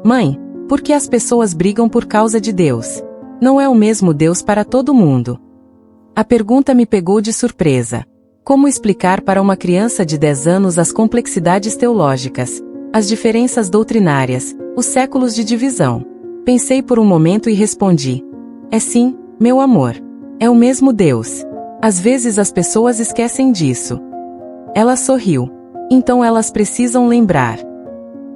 Mãe, por que as pessoas brigam por causa de Deus? Não é o mesmo Deus para todo mundo? A pergunta me pegou de surpresa. Como explicar para uma criança de 10 anos as complexidades teológicas, as diferenças doutrinárias, os séculos de divisão? Pensei por um momento e respondi: é sim, meu amor. É o mesmo Deus. Às vezes as pessoas esquecem disso. Ela sorriu. Então elas precisam lembrar.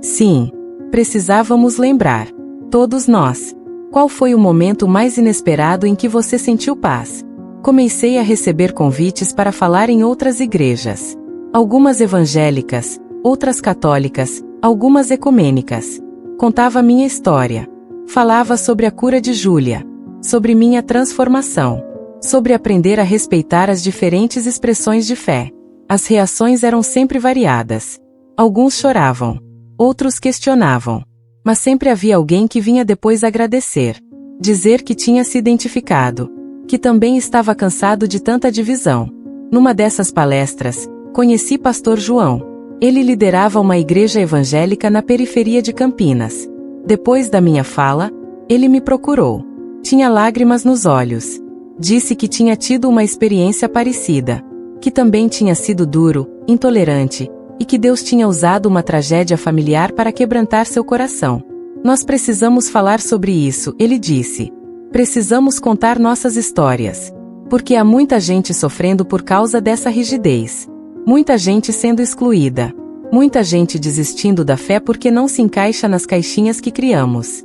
Sim, precisávamos lembrar. Todos nós. Qual foi o momento mais inesperado em que você sentiu paz? Comecei a receber convites para falar em outras igrejas. Algumas evangélicas, outras católicas, algumas ecumênicas. Contava minha história. Falava sobre a cura de Júlia. Sobre minha transformação. Sobre aprender a respeitar as diferentes expressões de fé. As reações eram sempre variadas. Alguns choravam. Outros questionavam. Mas sempre havia alguém que vinha depois agradecer. Dizer que tinha se identificado. Que também estava cansado de tanta divisão. Numa dessas palestras, conheci Pastor João. Ele liderava uma igreja evangélica na periferia de Campinas. Depois da minha fala, ele me procurou. Tinha lágrimas nos olhos. Disse que tinha tido uma experiência parecida. Que também tinha sido duro, intolerante, e que Deus tinha usado uma tragédia familiar para quebrantar seu coração. Nós precisamos falar sobre isso, ele disse. Precisamos contar nossas histórias. Porque há muita gente sofrendo por causa dessa rigidez. Muita gente sendo excluída. Muita gente desistindo da fé porque não se encaixa nas caixinhas que criamos.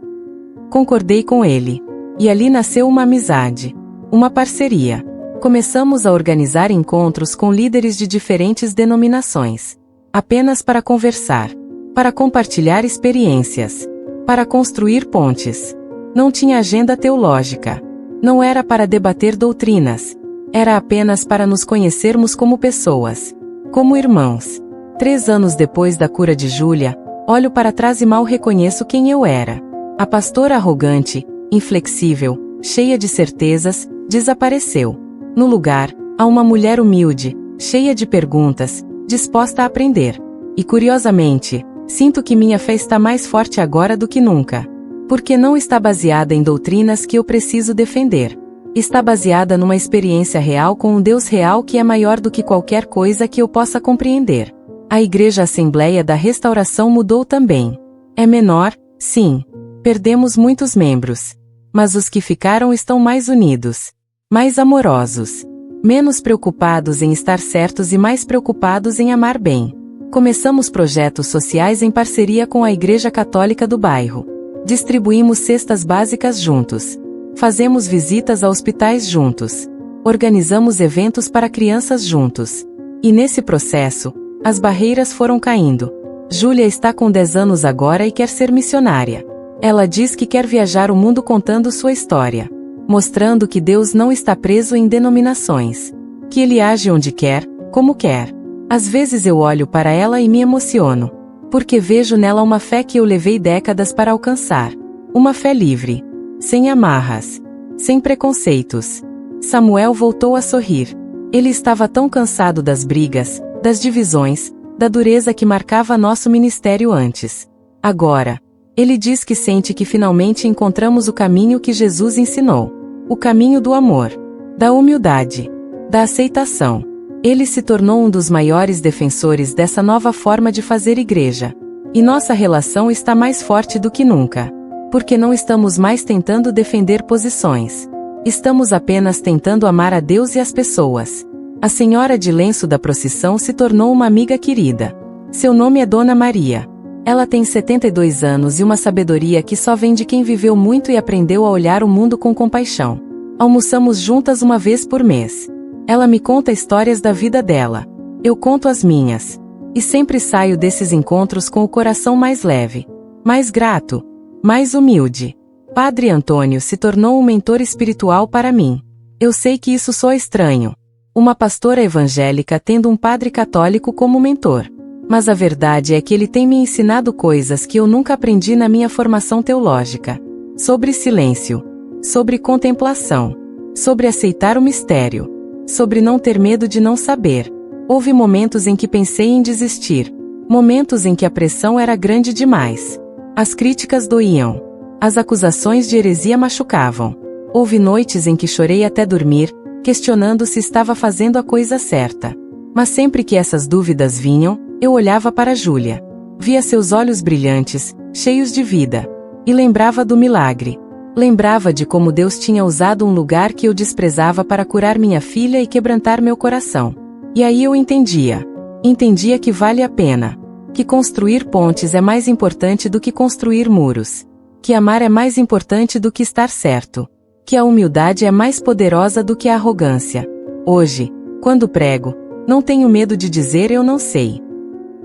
Concordei com ele. E ali nasceu uma amizade. Uma parceria. Começamos a organizar encontros com líderes de diferentes denominações. Apenas para conversar. Para compartilhar experiências. Para construir pontes. Não tinha agenda teológica. Não era para debater doutrinas. Era apenas para nos conhecermos como pessoas. Como irmãos. 3 anos depois da cura de Júlia, olho para trás e mal reconheço quem eu era. A pastora arrogante, inflexível, cheia de certezas, desapareceu. No lugar, há uma mulher humilde, cheia de perguntas, disposta a aprender. E curiosamente, sinto que minha fé está mais forte agora do que nunca. Porque não está baseada em doutrinas que eu preciso defender. Está baseada numa experiência real com um Deus real que é maior do que qualquer coisa que eu possa compreender. A Igreja Assembleia da Restauração mudou também. É menor, sim. Perdemos muitos membros. Mas os que ficaram estão mais unidos. Mais amorosos. Menos preocupados em estar certos e mais preocupados em amar bem. Começamos projetos sociais em parceria com a Igreja Católica do bairro. Distribuímos cestas básicas juntos. Fazemos visitas a hospitais juntos. Organizamos eventos para crianças juntos. E nesse processo, as barreiras foram caindo. Júlia está com 10 anos agora e quer ser missionária. Ela diz que quer viajar o mundo contando sua história. Mostrando que Deus não está preso em denominações. Que Ele age onde quer, como quer. Às vezes eu olho para ela e me emociono. Porque vejo nela uma fé que eu levei décadas para alcançar. Uma fé livre. Sem amarras. Sem preconceitos. Samuel voltou a sorrir. Ele estava tão cansado das brigas, das divisões, da dureza que marcava nosso ministério antes. Agora, ele diz que sente que finalmente encontramos o caminho que Jesus ensinou. O caminho do amor. Da humildade. Da aceitação. Ele se tornou um dos maiores defensores dessa nova forma de fazer igreja. E nossa relação está mais forte do que nunca. Porque não estamos mais tentando defender posições. Estamos apenas tentando amar a Deus e as pessoas. A senhora de lenço da procissão se tornou uma amiga querida. Seu nome é Dona Maria. Ela tem 72 anos e uma sabedoria que só vem de quem viveu muito e aprendeu a olhar o mundo com compaixão. Almoçamos juntas uma vez por mês. Ela me conta histórias da vida dela. Eu conto as minhas. E sempre saio desses encontros com o coração mais leve, mais grato, mais humilde. Padre Antônio se tornou um mentor espiritual para mim. Eu sei que isso soa estranho. Uma pastora evangélica tendo um padre católico como mentor. Mas a verdade é que ele tem me ensinado coisas que eu nunca aprendi na minha formação teológica. Sobre silêncio. Sobre contemplação. Sobre aceitar o mistério. Sobre não ter medo de não saber. Houve momentos em que pensei em desistir. Momentos em que a pressão era grande demais. As críticas doíam. As acusações de heresia machucavam. Houve noites em que chorei até dormir, questionando se estava fazendo a coisa certa. Mas sempre que essas dúvidas vinham, eu olhava para Júlia. Via seus olhos brilhantes, cheios de vida. E lembrava do milagre. Lembrava de como Deus tinha usado um lugar que eu desprezava para curar minha filha e quebrantar meu coração. E aí eu entendia. Entendia que vale a pena. Que construir pontes é mais importante do que construir muros. Que amar é mais importante do que estar certo. Que a humildade é mais poderosa do que a arrogância. Hoje, quando prego, não tenho medo de dizer eu não sei.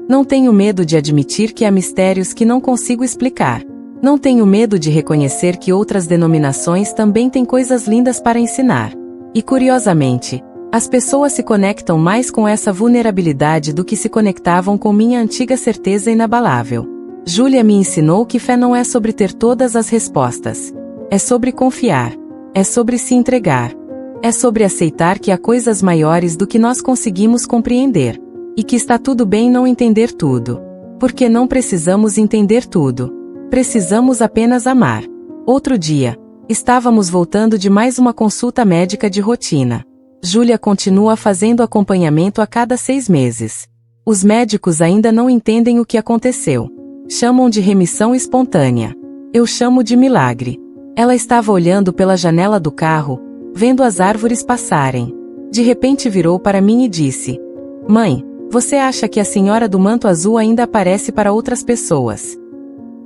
Não tenho medo de admitir que há mistérios que não consigo explicar. Não tenho medo de reconhecer que outras denominações também têm coisas lindas para ensinar. E curiosamente, as pessoas se conectam mais com essa vulnerabilidade do que se conectavam com minha antiga certeza inabalável. Júlia me ensinou que fé não é sobre ter todas as respostas. É sobre confiar. É sobre se entregar. É sobre aceitar que há coisas maiores do que nós conseguimos compreender. E que está tudo bem não entender tudo. Porque não precisamos entender tudo. Precisamos apenas amar. Outro dia, estávamos voltando de mais uma consulta médica de rotina. Júlia continua fazendo acompanhamento a cada 6 meses. Os médicos ainda não entendem o que aconteceu. Chamam de remissão espontânea. Eu chamo de milagre. Ela estava olhando pela janela do carro, vendo as árvores passarem. De repente virou para mim e disse: "Mãe, você acha que a senhora do manto azul ainda aparece para outras pessoas?"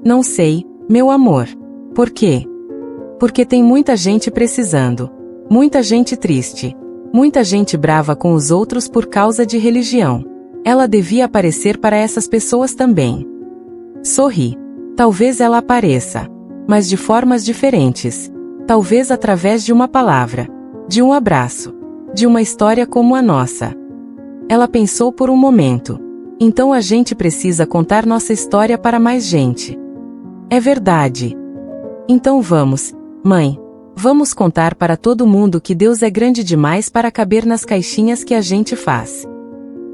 "Não sei, meu amor." "Por quê?" "Porque tem muita gente precisando. Muita gente triste. Muita gente brava com os outros por causa de religião. Ela devia aparecer para essas pessoas também." Sorri. Talvez ela apareça. Mas de formas diferentes. Talvez através de uma palavra. De um abraço. De uma história como a nossa. Ela pensou por um momento. Então a gente precisa contar nossa história para mais gente. É verdade. Então vamos, mãe. Vamos contar para todo mundo que Deus é grande demais para caber nas caixinhas que a gente faz.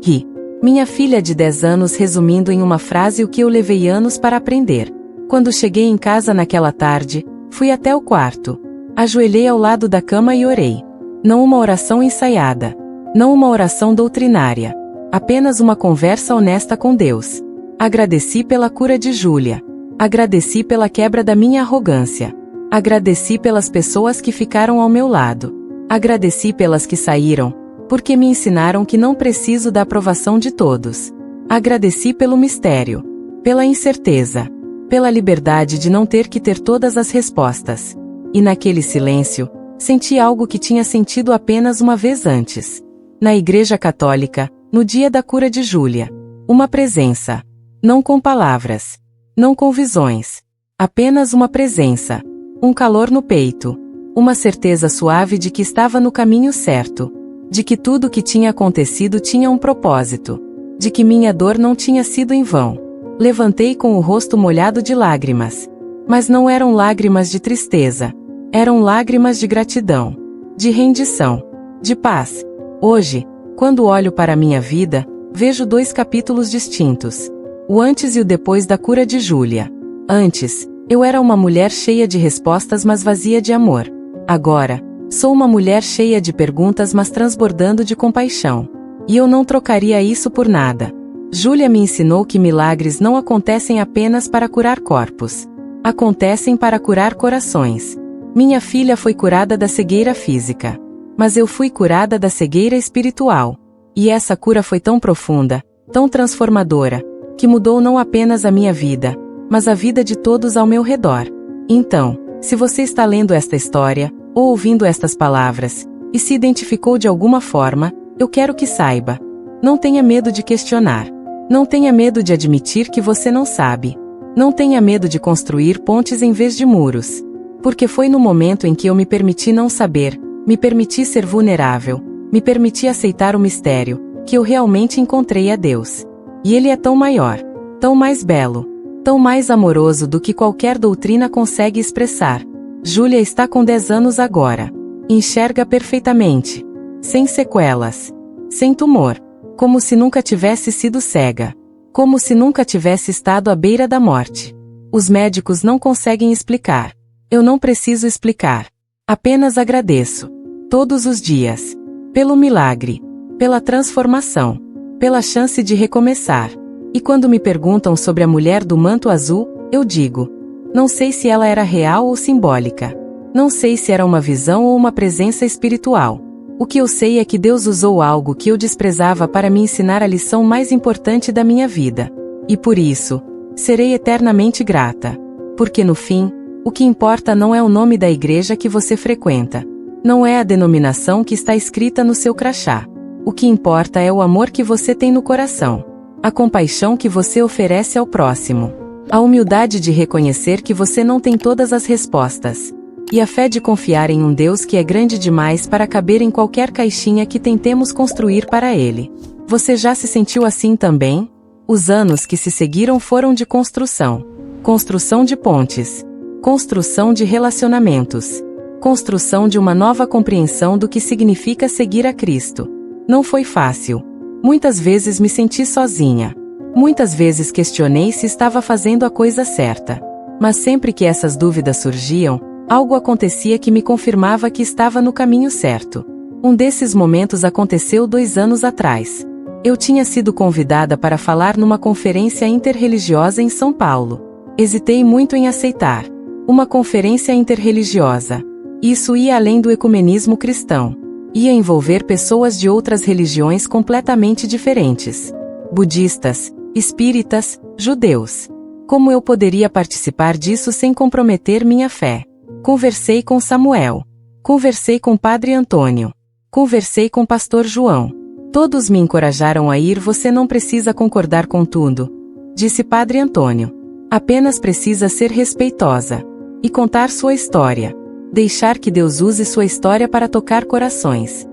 Ri. Minha filha de 10 anos resumindo em uma frase o que eu levei anos para aprender. Quando cheguei em casa naquela tarde, fui até o quarto. Ajoelhei ao lado da cama e orei. Não uma oração ensaiada. Não uma oração doutrinária. Apenas uma conversa honesta com Deus. Agradeci pela cura de Júlia. Agradeci pela quebra da minha arrogância. Agradeci pelas pessoas que ficaram ao meu lado. Agradeci pelas que saíram, porque me ensinaram que não preciso da aprovação de todos. Agradeci pelo mistério, pela incerteza, pela liberdade de não ter que ter todas as respostas. E naquele silêncio, senti algo que tinha sentido apenas uma vez antes. Na Igreja Católica, no dia da cura de Júlia. Uma presença. Não com palavras. Não com visões. Apenas uma presença. Um calor no peito. Uma certeza suave de que estava no caminho certo. De que tudo o que tinha acontecido tinha um propósito. De que minha dor não tinha sido em vão. Levantei com o rosto molhado de lágrimas. Mas não eram lágrimas de tristeza. Eram lágrimas de gratidão. De rendição. De paz. Hoje, quando olho para a minha vida, vejo 2 capítulos distintos. O antes e o depois da cura de Júlia. Antes, eu era uma mulher cheia de respostas mas vazia de amor. Agora, sou uma mulher cheia de perguntas mas transbordando de compaixão. E eu não trocaria isso por nada. Júlia me ensinou que milagres não acontecem apenas para curar corpos. Acontecem para curar corações. Minha filha foi curada da cegueira física. Mas eu fui curada da cegueira espiritual. E essa cura foi tão profunda, tão transformadora, que mudou não apenas a minha vida, mas a vida de todos ao meu redor. Então, se você está lendo esta história, ou ouvindo estas palavras, e se identificou de alguma forma, eu quero que saiba. Não tenha medo de questionar. Não tenha medo de admitir que você não sabe. Não tenha medo de construir pontes em vez de muros. Porque foi no momento em que eu me permiti não saber, me permiti ser vulnerável, me permiti aceitar o mistério, que eu realmente encontrei a Deus. E Ele é tão maior, tão mais belo, tão mais amoroso do que qualquer doutrina consegue expressar. Júlia está com 10 anos agora. Enxerga perfeitamente. Sem sequelas. Sem tumor. Como se nunca tivesse sido cega. Como se nunca tivesse estado à beira da morte. Os médicos não conseguem explicar. Eu não preciso explicar. Apenas agradeço. Todos os dias. Pelo milagre. Pela transformação. Pela chance de recomeçar. E quando me perguntam sobre a mulher do manto azul, eu digo: não sei se ela era real ou simbólica. Não sei se era uma visão ou uma presença espiritual. O que eu sei é que Deus usou algo que eu desprezava para me ensinar a lição mais importante da minha vida. E por isso, serei eternamente grata. Porque no fim, o que importa não é o nome da igreja que você frequenta. Não é a denominação que está escrita no seu crachá. O que importa é o amor que você tem no coração. A compaixão que você oferece ao próximo. A humildade de reconhecer que você não tem todas as respostas. E a fé de confiar em um Deus que é grande demais para caber em qualquer caixinha que tentemos construir para Ele. Você já se sentiu assim também? Os anos que se seguiram foram de construção. Construção de pontes. Construção de relacionamentos. Construção de uma nova compreensão do que significa seguir a Cristo. Não foi fácil. Muitas vezes me senti sozinha. Muitas vezes questionei se estava fazendo a coisa certa. Mas sempre que essas dúvidas surgiam, algo acontecia que me confirmava que estava no caminho certo. Um desses momentos aconteceu 2 anos atrás. Eu tinha sido convidada para falar numa conferência interreligiosa em São Paulo. Hesitei muito em aceitar. Uma conferência interreligiosa. Isso ia além do ecumenismo cristão. Ia envolver pessoas de outras religiões completamente diferentes. Budistas, espíritas, judeus. Como eu poderia participar disso sem comprometer minha fé? Conversei com Samuel. Conversei com Padre Antônio. Conversei com Pastor João. Todos me encorajaram a ir. Você não precisa concordar com tudo, disse Padre Antônio. Apenas precisa ser respeitosa. E contar sua história. Deixar que Deus use sua história para tocar corações.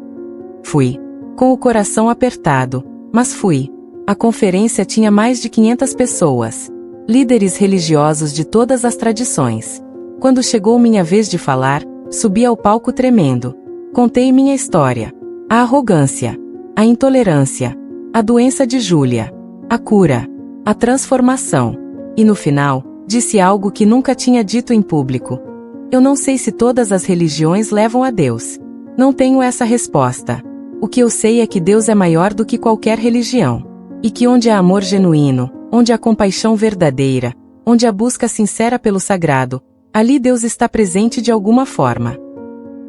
Fui. Com o coração apertado, mas fui. A conferência tinha mais de 500 pessoas. Líderes religiosos de todas as tradições. Quando chegou minha vez de falar, subi ao palco tremendo. Contei minha história. A arrogância. A intolerância. A doença de Júlia. A cura. A transformação. E no final, disse algo que nunca tinha dito em público. Eu não sei se todas as religiões levam a Deus. Não tenho essa resposta. O que eu sei é que Deus é maior do que qualquer religião. E que onde há amor genuíno, onde há compaixão verdadeira, onde há busca sincera pelo sagrado, ali Deus está presente de alguma forma.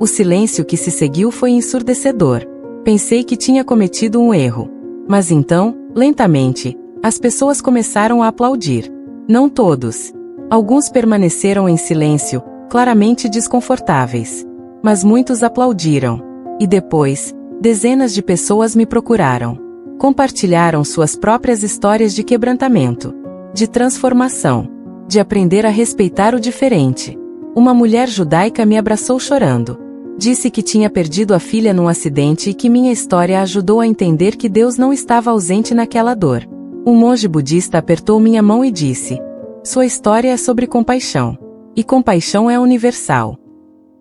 O silêncio que se seguiu foi ensurdecedor. Pensei que tinha cometido um erro. Mas então, lentamente, as pessoas começaram a aplaudir. Não todos. Alguns permaneceram em silêncio, claramente desconfortáveis. Mas muitos aplaudiram. E depois, dezenas de pessoas me procuraram. Compartilharam suas próprias histórias de quebrantamento, de transformação, de aprender a respeitar o diferente. Uma mulher judaica me abraçou chorando. Disse que tinha perdido a filha num acidente e que minha história a ajudou a entender que Deus não estava ausente naquela dor. Um monge budista apertou minha mão e disse: sua história é sobre compaixão. E compaixão é universal.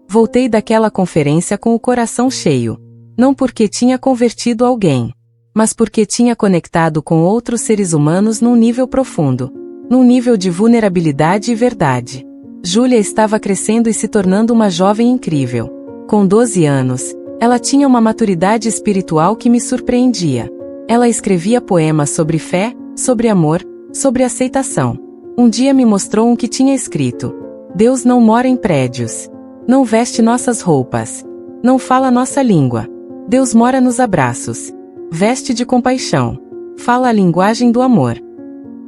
Voltei daquela conferência com o coração cheio. Não porque tinha convertido alguém, mas porque tinha conectado com outros seres humanos num nível profundo. Num nível de vulnerabilidade e verdade. Júlia estava crescendo e se tornando uma jovem incrível. Com 12 anos, ela tinha uma maturidade espiritual que me surpreendia. Ela escrevia poemas sobre fé, sobre amor, sobre aceitação. Um dia me mostrou um que tinha escrito: Deus não mora em prédios. Não veste nossas roupas. Não fala nossa língua. Deus mora nos abraços. Veste de compaixão. Fala a linguagem do amor.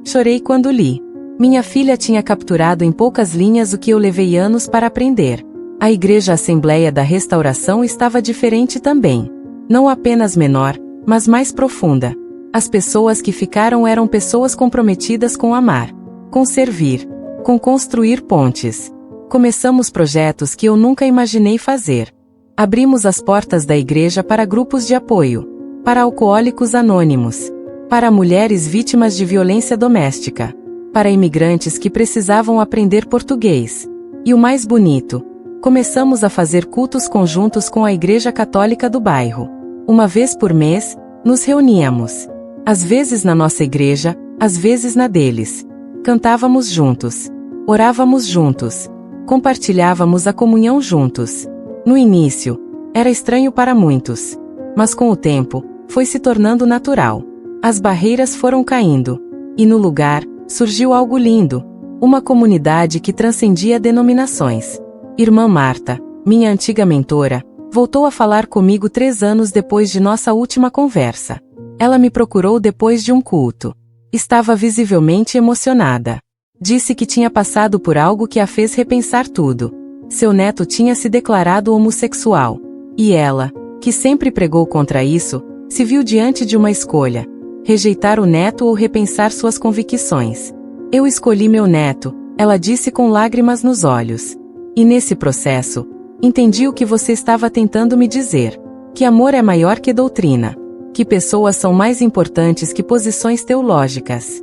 Chorei quando li. Minha filha tinha capturado em poucas linhas o que eu levei anos para aprender. A Igreja Assembleia da Restauração estava diferente também. Não apenas menor, mas mais profunda. As pessoas que ficaram eram pessoas comprometidas com amar, com servir, com construir pontes. Começamos projetos que eu nunca imaginei fazer. Abrimos as portas da igreja para grupos de apoio, para alcoólicos anônimos, para mulheres vítimas de violência doméstica, para imigrantes que precisavam aprender português. E o mais bonito, começamos a fazer cultos conjuntos com a Igreja Católica do bairro. Uma vez por mês, nos reuníamos. Às vezes na nossa igreja, às vezes na deles. Cantávamos juntos. Orávamos juntos. Compartilhávamos a comunhão juntos. No início, era estranho para muitos. Mas com o tempo, foi se tornando natural. As barreiras foram caindo. E no lugar, surgiu algo lindo. Uma comunidade que transcendia denominações. Irmã Marta, minha antiga mentora, voltou a falar comigo 3 anos depois de nossa última conversa. Ela me procurou depois de um culto. Estava visivelmente emocionada. Disse que tinha passado por algo que a fez repensar tudo. Seu neto tinha se declarado homossexual. E ela, que sempre pregou contra isso, se viu diante de uma escolha: rejeitar o neto ou repensar suas convicções. Eu escolhi meu neto, ela disse com lágrimas nos olhos. E nesse processo, entendi o que você estava tentando me dizer: que amor é maior que doutrina. Que pessoas são mais importantes que posições teológicas.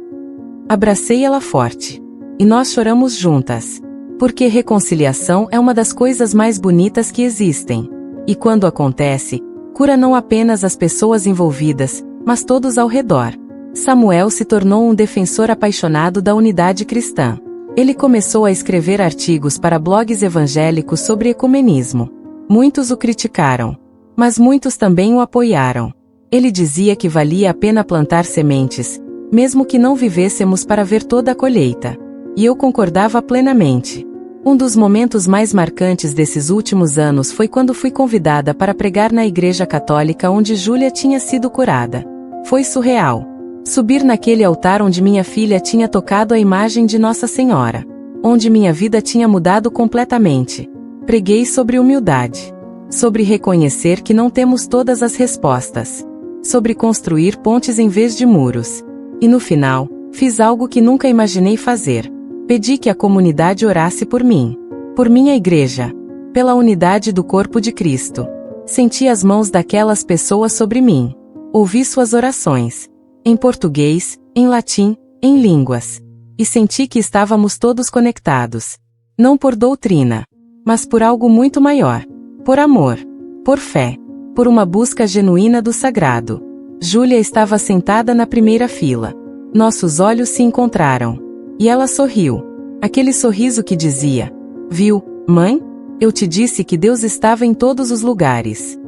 Abracei ela forte. E nós choramos juntas. Porque reconciliação é uma das coisas mais bonitas que existem. E quando acontece, cura não apenas as pessoas envolvidas, mas todos ao redor. Samuel se tornou um defensor apaixonado da unidade cristã. Ele começou a escrever artigos para blogs evangélicos sobre ecumenismo. Muitos o criticaram. Mas muitos também o apoiaram. Ele dizia que valia a pena plantar sementes, mesmo que não vivêssemos para ver toda a colheita. E eu concordava plenamente. Um dos momentos mais marcantes desses últimos anos foi quando fui convidada para pregar na Igreja Católica onde Júlia tinha sido curada. Foi surreal. Subir naquele altar onde minha filha tinha tocado a imagem de Nossa Senhora. Onde minha vida tinha mudado completamente. Preguei sobre humildade. Sobre reconhecer que não temos todas as respostas. Sobre construir pontes em vez de muros. E no final, fiz algo que nunca imaginei fazer. Pedi que a comunidade orasse por mim. Por minha igreja. Pela unidade do corpo de Cristo. Senti as mãos daquelas pessoas sobre mim. Ouvi suas orações. Em português, em latim, em línguas. E senti que estávamos todos conectados. Não por doutrina, mas por algo muito maior. Por amor. Por fé. Por uma busca genuína do sagrado. Júlia estava sentada na primeira fila. Nossos olhos se encontraram. E ela sorriu. Aquele sorriso que dizia: viu, mãe? Eu te disse que Deus estava em todos os lugares.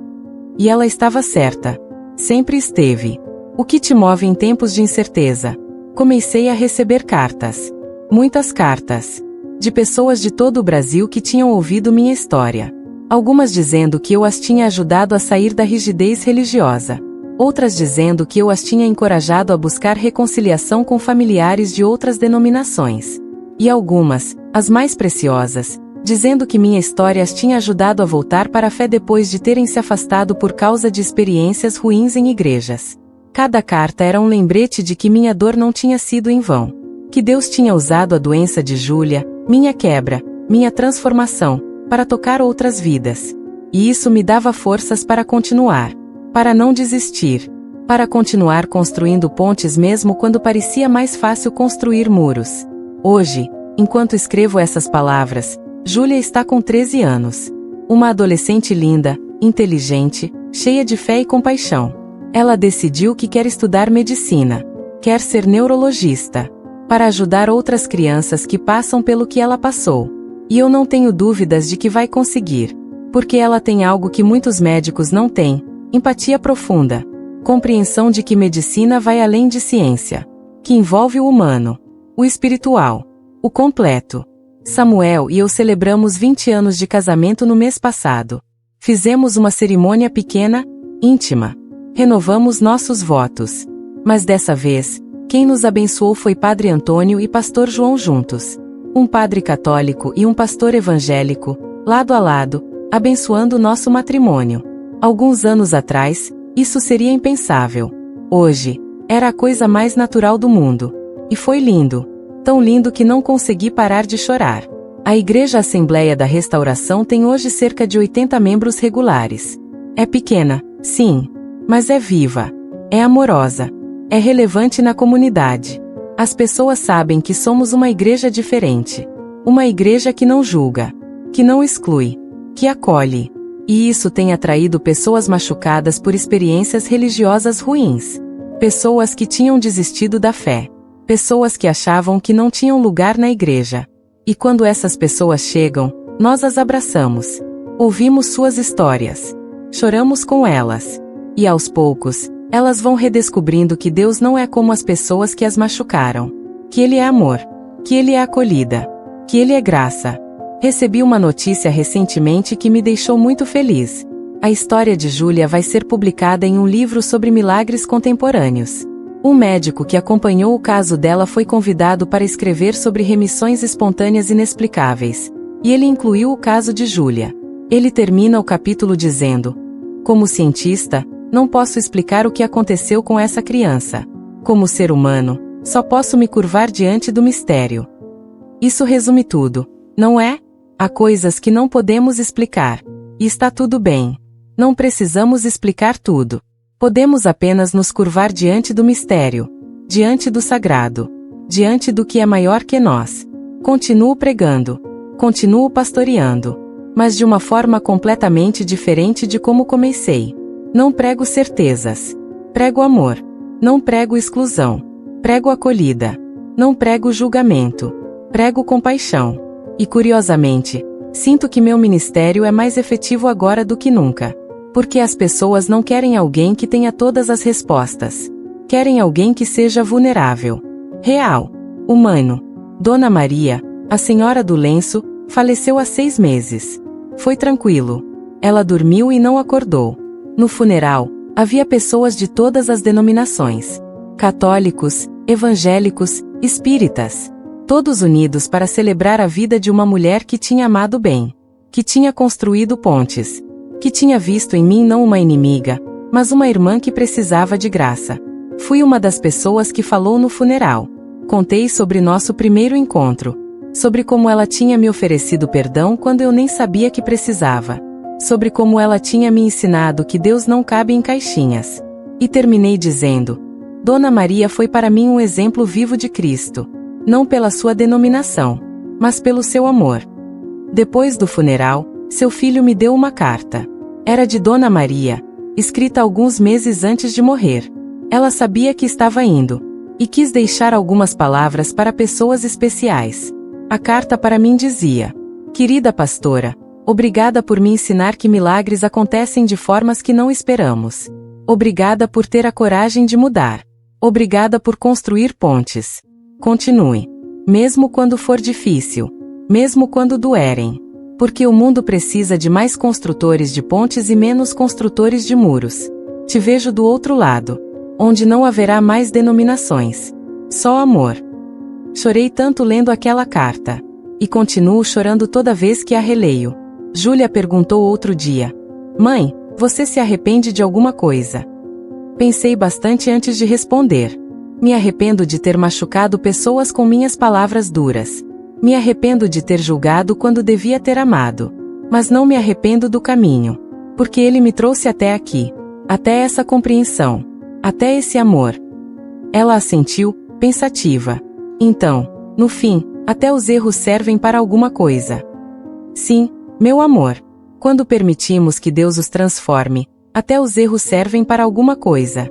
E ela estava certa. Sempre esteve. O que te move em tempos de incerteza? Comecei a receber cartas. Muitas cartas. De pessoas de todo o Brasil que tinham ouvido minha história. Algumas dizendo que eu as tinha ajudado a sair da rigidez religiosa. Outras dizendo que eu as tinha encorajado a buscar reconciliação com familiares de outras denominações. E algumas, as mais preciosas, dizendo que minha história as tinha ajudado a voltar para a fé depois de terem se afastado por causa de experiências ruins em igrejas. Cada carta era um lembrete de que minha dor não tinha sido em vão. Que Deus tinha usado a doença de Júlia, minha quebra, minha transformação, para tocar outras vidas. E isso me dava forças para continuar. Para não desistir. Para continuar construindo pontes mesmo quando parecia mais fácil construir muros. Hoje, enquanto escrevo essas palavras, Júlia está com 13 anos. Uma adolescente linda, inteligente, cheia de fé e compaixão. Ela decidiu que quer estudar medicina. Quer ser neurologista. Para ajudar outras crianças que passam pelo que ela passou. E eu não tenho dúvidas de que vai conseguir. Porque ela tem algo que muitos médicos não têm: empatia profunda. Compreensão de que medicina vai além de ciência, que envolve o humano, o espiritual, o completo. Samuel e eu celebramos 20 anos de casamento no mês passado. Fizemos uma cerimônia pequena, íntima. Renovamos nossos votos. Mas dessa vez, quem nos abençoou foi Padre Antônio e Pastor João juntos. Um padre católico e um pastor evangélico, lado a lado, abençoando nosso matrimônio. Alguns anos atrás, isso seria impensável. Hoje, era a coisa mais natural do mundo. E foi lindo. Tão lindo que não consegui parar de chorar. A Igreja Assembleia da Restauração tem hoje cerca de 80 membros regulares. É pequena, sim, mas é viva. É amorosa. É relevante na comunidade. As pessoas sabem que somos uma igreja diferente. Uma igreja que não julga, que não exclui, que acolhe. E isso tem atraído pessoas machucadas por experiências religiosas ruins. Pessoas que tinham desistido da fé. Pessoas que achavam que não tinham lugar na igreja. E quando essas pessoas chegam, nós as abraçamos. Ouvimos suas histórias. Choramos com elas. E aos poucos, elas vão redescobrindo que Deus não é como as pessoas que as machucaram. Que Ele é amor. Que Ele é acolhida. Que Ele é graça. Recebi uma notícia recentemente que me deixou muito feliz. A história de Júlia vai ser publicada em um livro sobre milagres contemporâneos. Um médico que acompanhou o caso dela foi convidado para escrever sobre remissões espontâneas inexplicáveis. E ele incluiu o caso de Júlia. Ele termina o capítulo dizendo: como cientista, não posso explicar o que aconteceu com essa criança. Como ser humano, só posso me curvar diante do mistério. Isso resume tudo, não é? Há coisas que não podemos explicar. E está tudo bem. Não precisamos explicar tudo. Podemos apenas nos curvar diante do mistério, diante do sagrado, diante do que é maior que nós. Continuo pregando, continuo pastoreando, mas de uma forma completamente diferente de como comecei. Não prego certezas, prego amor. Não prego exclusão, prego acolhida. Não prego julgamento, prego compaixão. E curiosamente, sinto que meu ministério é mais efetivo agora do que nunca. Porque as pessoas não querem alguém que tenha todas as respostas. Querem alguém que seja vulnerável, real, humano. Dona Maria, a senhora do lenço, faleceu há 6 meses. Foi tranquilo. Ela dormiu e não acordou. No funeral, havia pessoas de todas as denominações. Católicos, evangélicos, espíritas. Todos unidos para celebrar a vida de uma mulher que tinha amado bem. Que tinha construído pontes. Que tinha visto em mim não uma inimiga, mas uma irmã que precisava de graça. Fui uma das pessoas que falou no funeral. Contei sobre nosso primeiro encontro. Sobre como ela tinha me oferecido perdão quando eu nem sabia que precisava. Sobre como ela tinha me ensinado que Deus não cabe em caixinhas. E terminei dizendo: Dona Maria foi para mim um exemplo vivo de Cristo. Não pela sua denominação, mas pelo seu amor. Depois do funeral, seu filho me deu uma carta. Era de Dona Maria, escrita alguns meses antes de morrer. Ela sabia que estava indo, e quis deixar algumas palavras para pessoas especiais. A carta para mim dizia: querida pastora, obrigada por me ensinar que milagres acontecem de formas que não esperamos. Obrigada por ter a coragem de mudar. Obrigada por construir pontes. Continue. Mesmo quando for difícil. Mesmo quando doerem. Porque o mundo precisa de mais construtores de pontes e menos construtores de muros. Te vejo do outro lado, onde não haverá mais denominações. Só amor. Chorei tanto lendo aquela carta. E continuo chorando toda vez que a releio. Júlia perguntou outro dia: Mãe, você se arrepende de alguma coisa? Pensei bastante antes de responder. Me arrependo de ter machucado pessoas com minhas palavras duras. Me arrependo de ter julgado quando devia ter amado. Mas não me arrependo do caminho. Porque ele me trouxe até aqui. Até essa compreensão. Até esse amor. Ela assentiu, pensativa. Então, no fim, até os erros servem para alguma coisa. Sim, meu amor. Quando permitimos que Deus os transforme, até os erros servem para alguma coisa.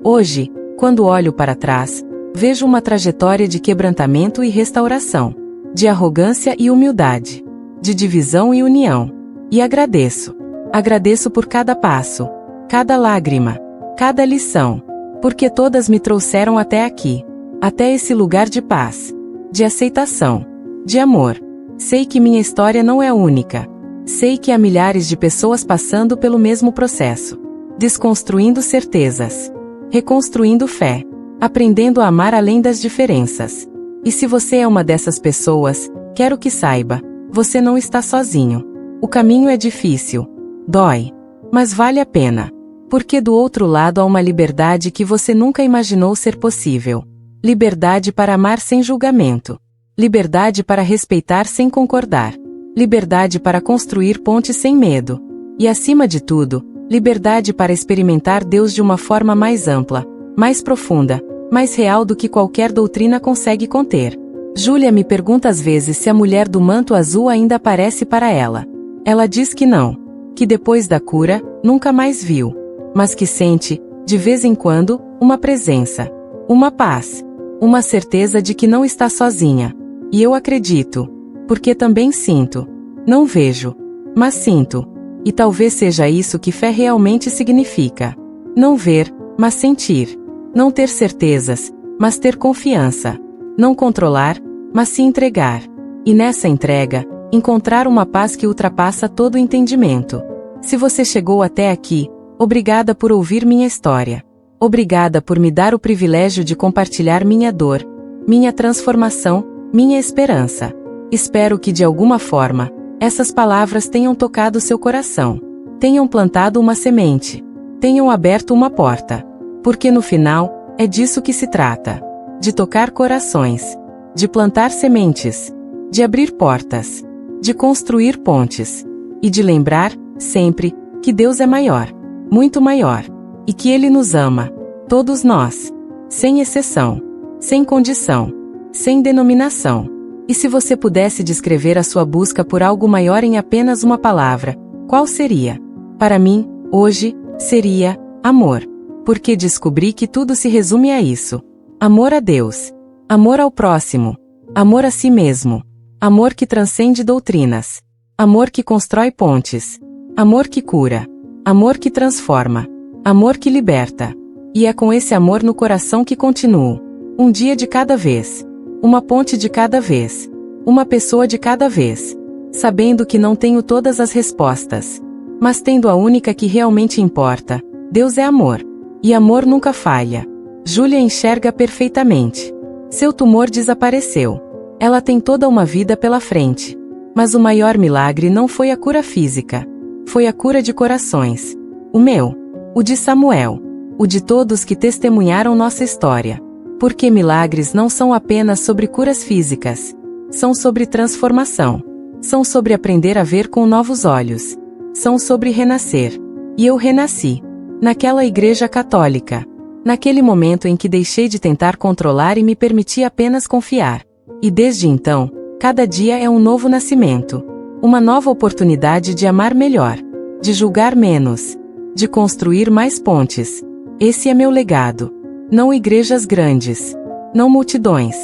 Hoje, quando olho para trás, vejo uma trajetória de quebrantamento e restauração. De arrogância e humildade. De divisão e união. E agradeço. Agradeço por cada passo. Cada lágrima. cada lição. Porque todas me trouxeram até aqui. Até esse lugar de paz, de aceitação, de amor. Sei que minha história não é única. Sei que há milhares de pessoas passando pelo mesmo processo. Desconstruindo certezas. Reconstruindo fé. Aprendendo a amar além das diferenças. E se você é uma dessas pessoas, quero que saiba, você não está sozinho. O caminho é difícil. Dói. Mas vale a pena. Porque do outro lado há uma liberdade que você nunca imaginou ser possível. Liberdade para amar sem julgamento. Liberdade para respeitar sem concordar. Liberdade para construir pontes sem medo. E acima de tudo, liberdade para experimentar Deus de uma forma mais ampla, mais profunda, mais real do que qualquer doutrina consegue conter. Júlia me pergunta às vezes se a mulher do manto azul ainda aparece para ela. Ela diz que não. Que depois da cura, nunca mais viu. Mas que sente, de vez em quando, uma presença. Uma paz. Uma certeza de que não está sozinha. E eu acredito. Porque também sinto. Não vejo. Mas sinto. E talvez seja isso que fé realmente significa. Não ver, mas sentir. Não ter certezas, mas ter confiança. Não controlar, mas se entregar. E nessa entrega, encontrar uma paz que ultrapassa todo o entendimento. Se você chegou até aqui, obrigada por ouvir minha história. Obrigada por me dar o privilégio de compartilhar minha dor, minha transformação, minha esperança. Espero que de alguma forma, essas palavras tenham tocado seu coração. Tenham plantado uma semente. Tenham aberto uma porta. Porque no final, é disso que se trata. De tocar corações. De plantar sementes. De abrir portas. De construir pontes. E de lembrar, sempre, que Deus é maior. Muito maior. E que Ele nos ama. Todos nós. Sem exceção. Sem condição. Sem denominação. E se você pudesse descrever a sua busca por algo maior em apenas uma palavra, qual seria? Para mim, hoje, seria amor. Porque descobri que tudo se resume a isso. Amor a Deus. Amor ao próximo. Amor a si mesmo. Amor que transcende doutrinas. Amor que constrói pontes. Amor que cura. Amor que transforma. Amor que liberta. E é com esse amor no coração que continuo. Um dia de cada vez. Uma ponte de cada vez. Uma pessoa de cada vez. Sabendo que não tenho todas as respostas. Mas tendo a única que realmente importa. Deus é amor. E amor nunca falha. Júlia enxerga perfeitamente. Seu tumor desapareceu. Ela tem toda uma vida pela frente. Mas o maior milagre não foi a cura física. Foi a cura de corações. O meu. O de Samuel. O de todos que testemunharam nossa história. Porque milagres não são apenas sobre curas físicas. São sobre transformação. São sobre aprender a ver com novos olhos. São sobre renascer. E eu renasci. Naquela igreja católica. Naquele momento em que deixei de tentar controlar e me permiti apenas confiar. E desde então, cada dia é um novo nascimento. Uma nova oportunidade de amar melhor. De julgar menos. De construir mais pontes. Esse é meu legado. Não igrejas grandes. Não multidões.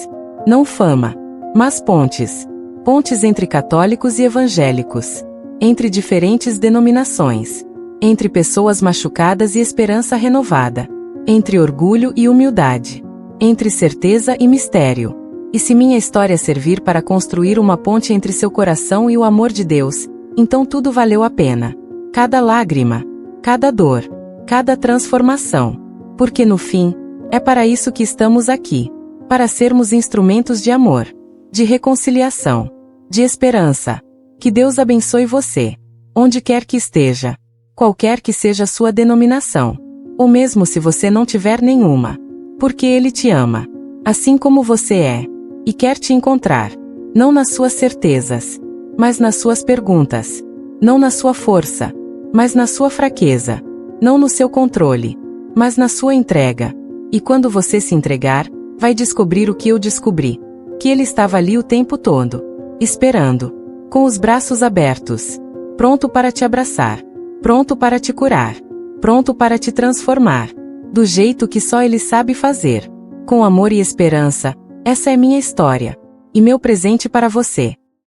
Não fama. Mas pontes. Pontes entre católicos e evangélicos. Entre diferentes denominações. Entre pessoas machucadas e esperança renovada. Entre orgulho e humildade. Entre certeza e mistério. E se minha história servir para construir uma ponte entre seu coração e o amor de Deus, então tudo valeu a pena. Cada lágrima. Cada dor. Cada transformação. Porque no fim, é para isso que estamos aqui. Para sermos instrumentos de amor. De reconciliação. De esperança. Que Deus abençoe você. Onde quer que esteja. Qualquer que seja a sua denominação. Ou mesmo se você não tiver nenhuma. Porque Ele te ama. Assim como você é. E quer te encontrar. Não nas suas certezas. Mas nas suas perguntas. Não na sua força. Mas na sua fraqueza. Não no seu controle. Mas na sua entrega. E quando você se entregar, vai descobrir o que eu descobri. Que Ele estava ali o tempo todo. Esperando. Com os braços abertos. Pronto para te abraçar. Pronto para te curar. Pronto para te transformar. Do jeito que só Ele sabe fazer. Com amor e esperança, essa é minha história. E meu presente para você.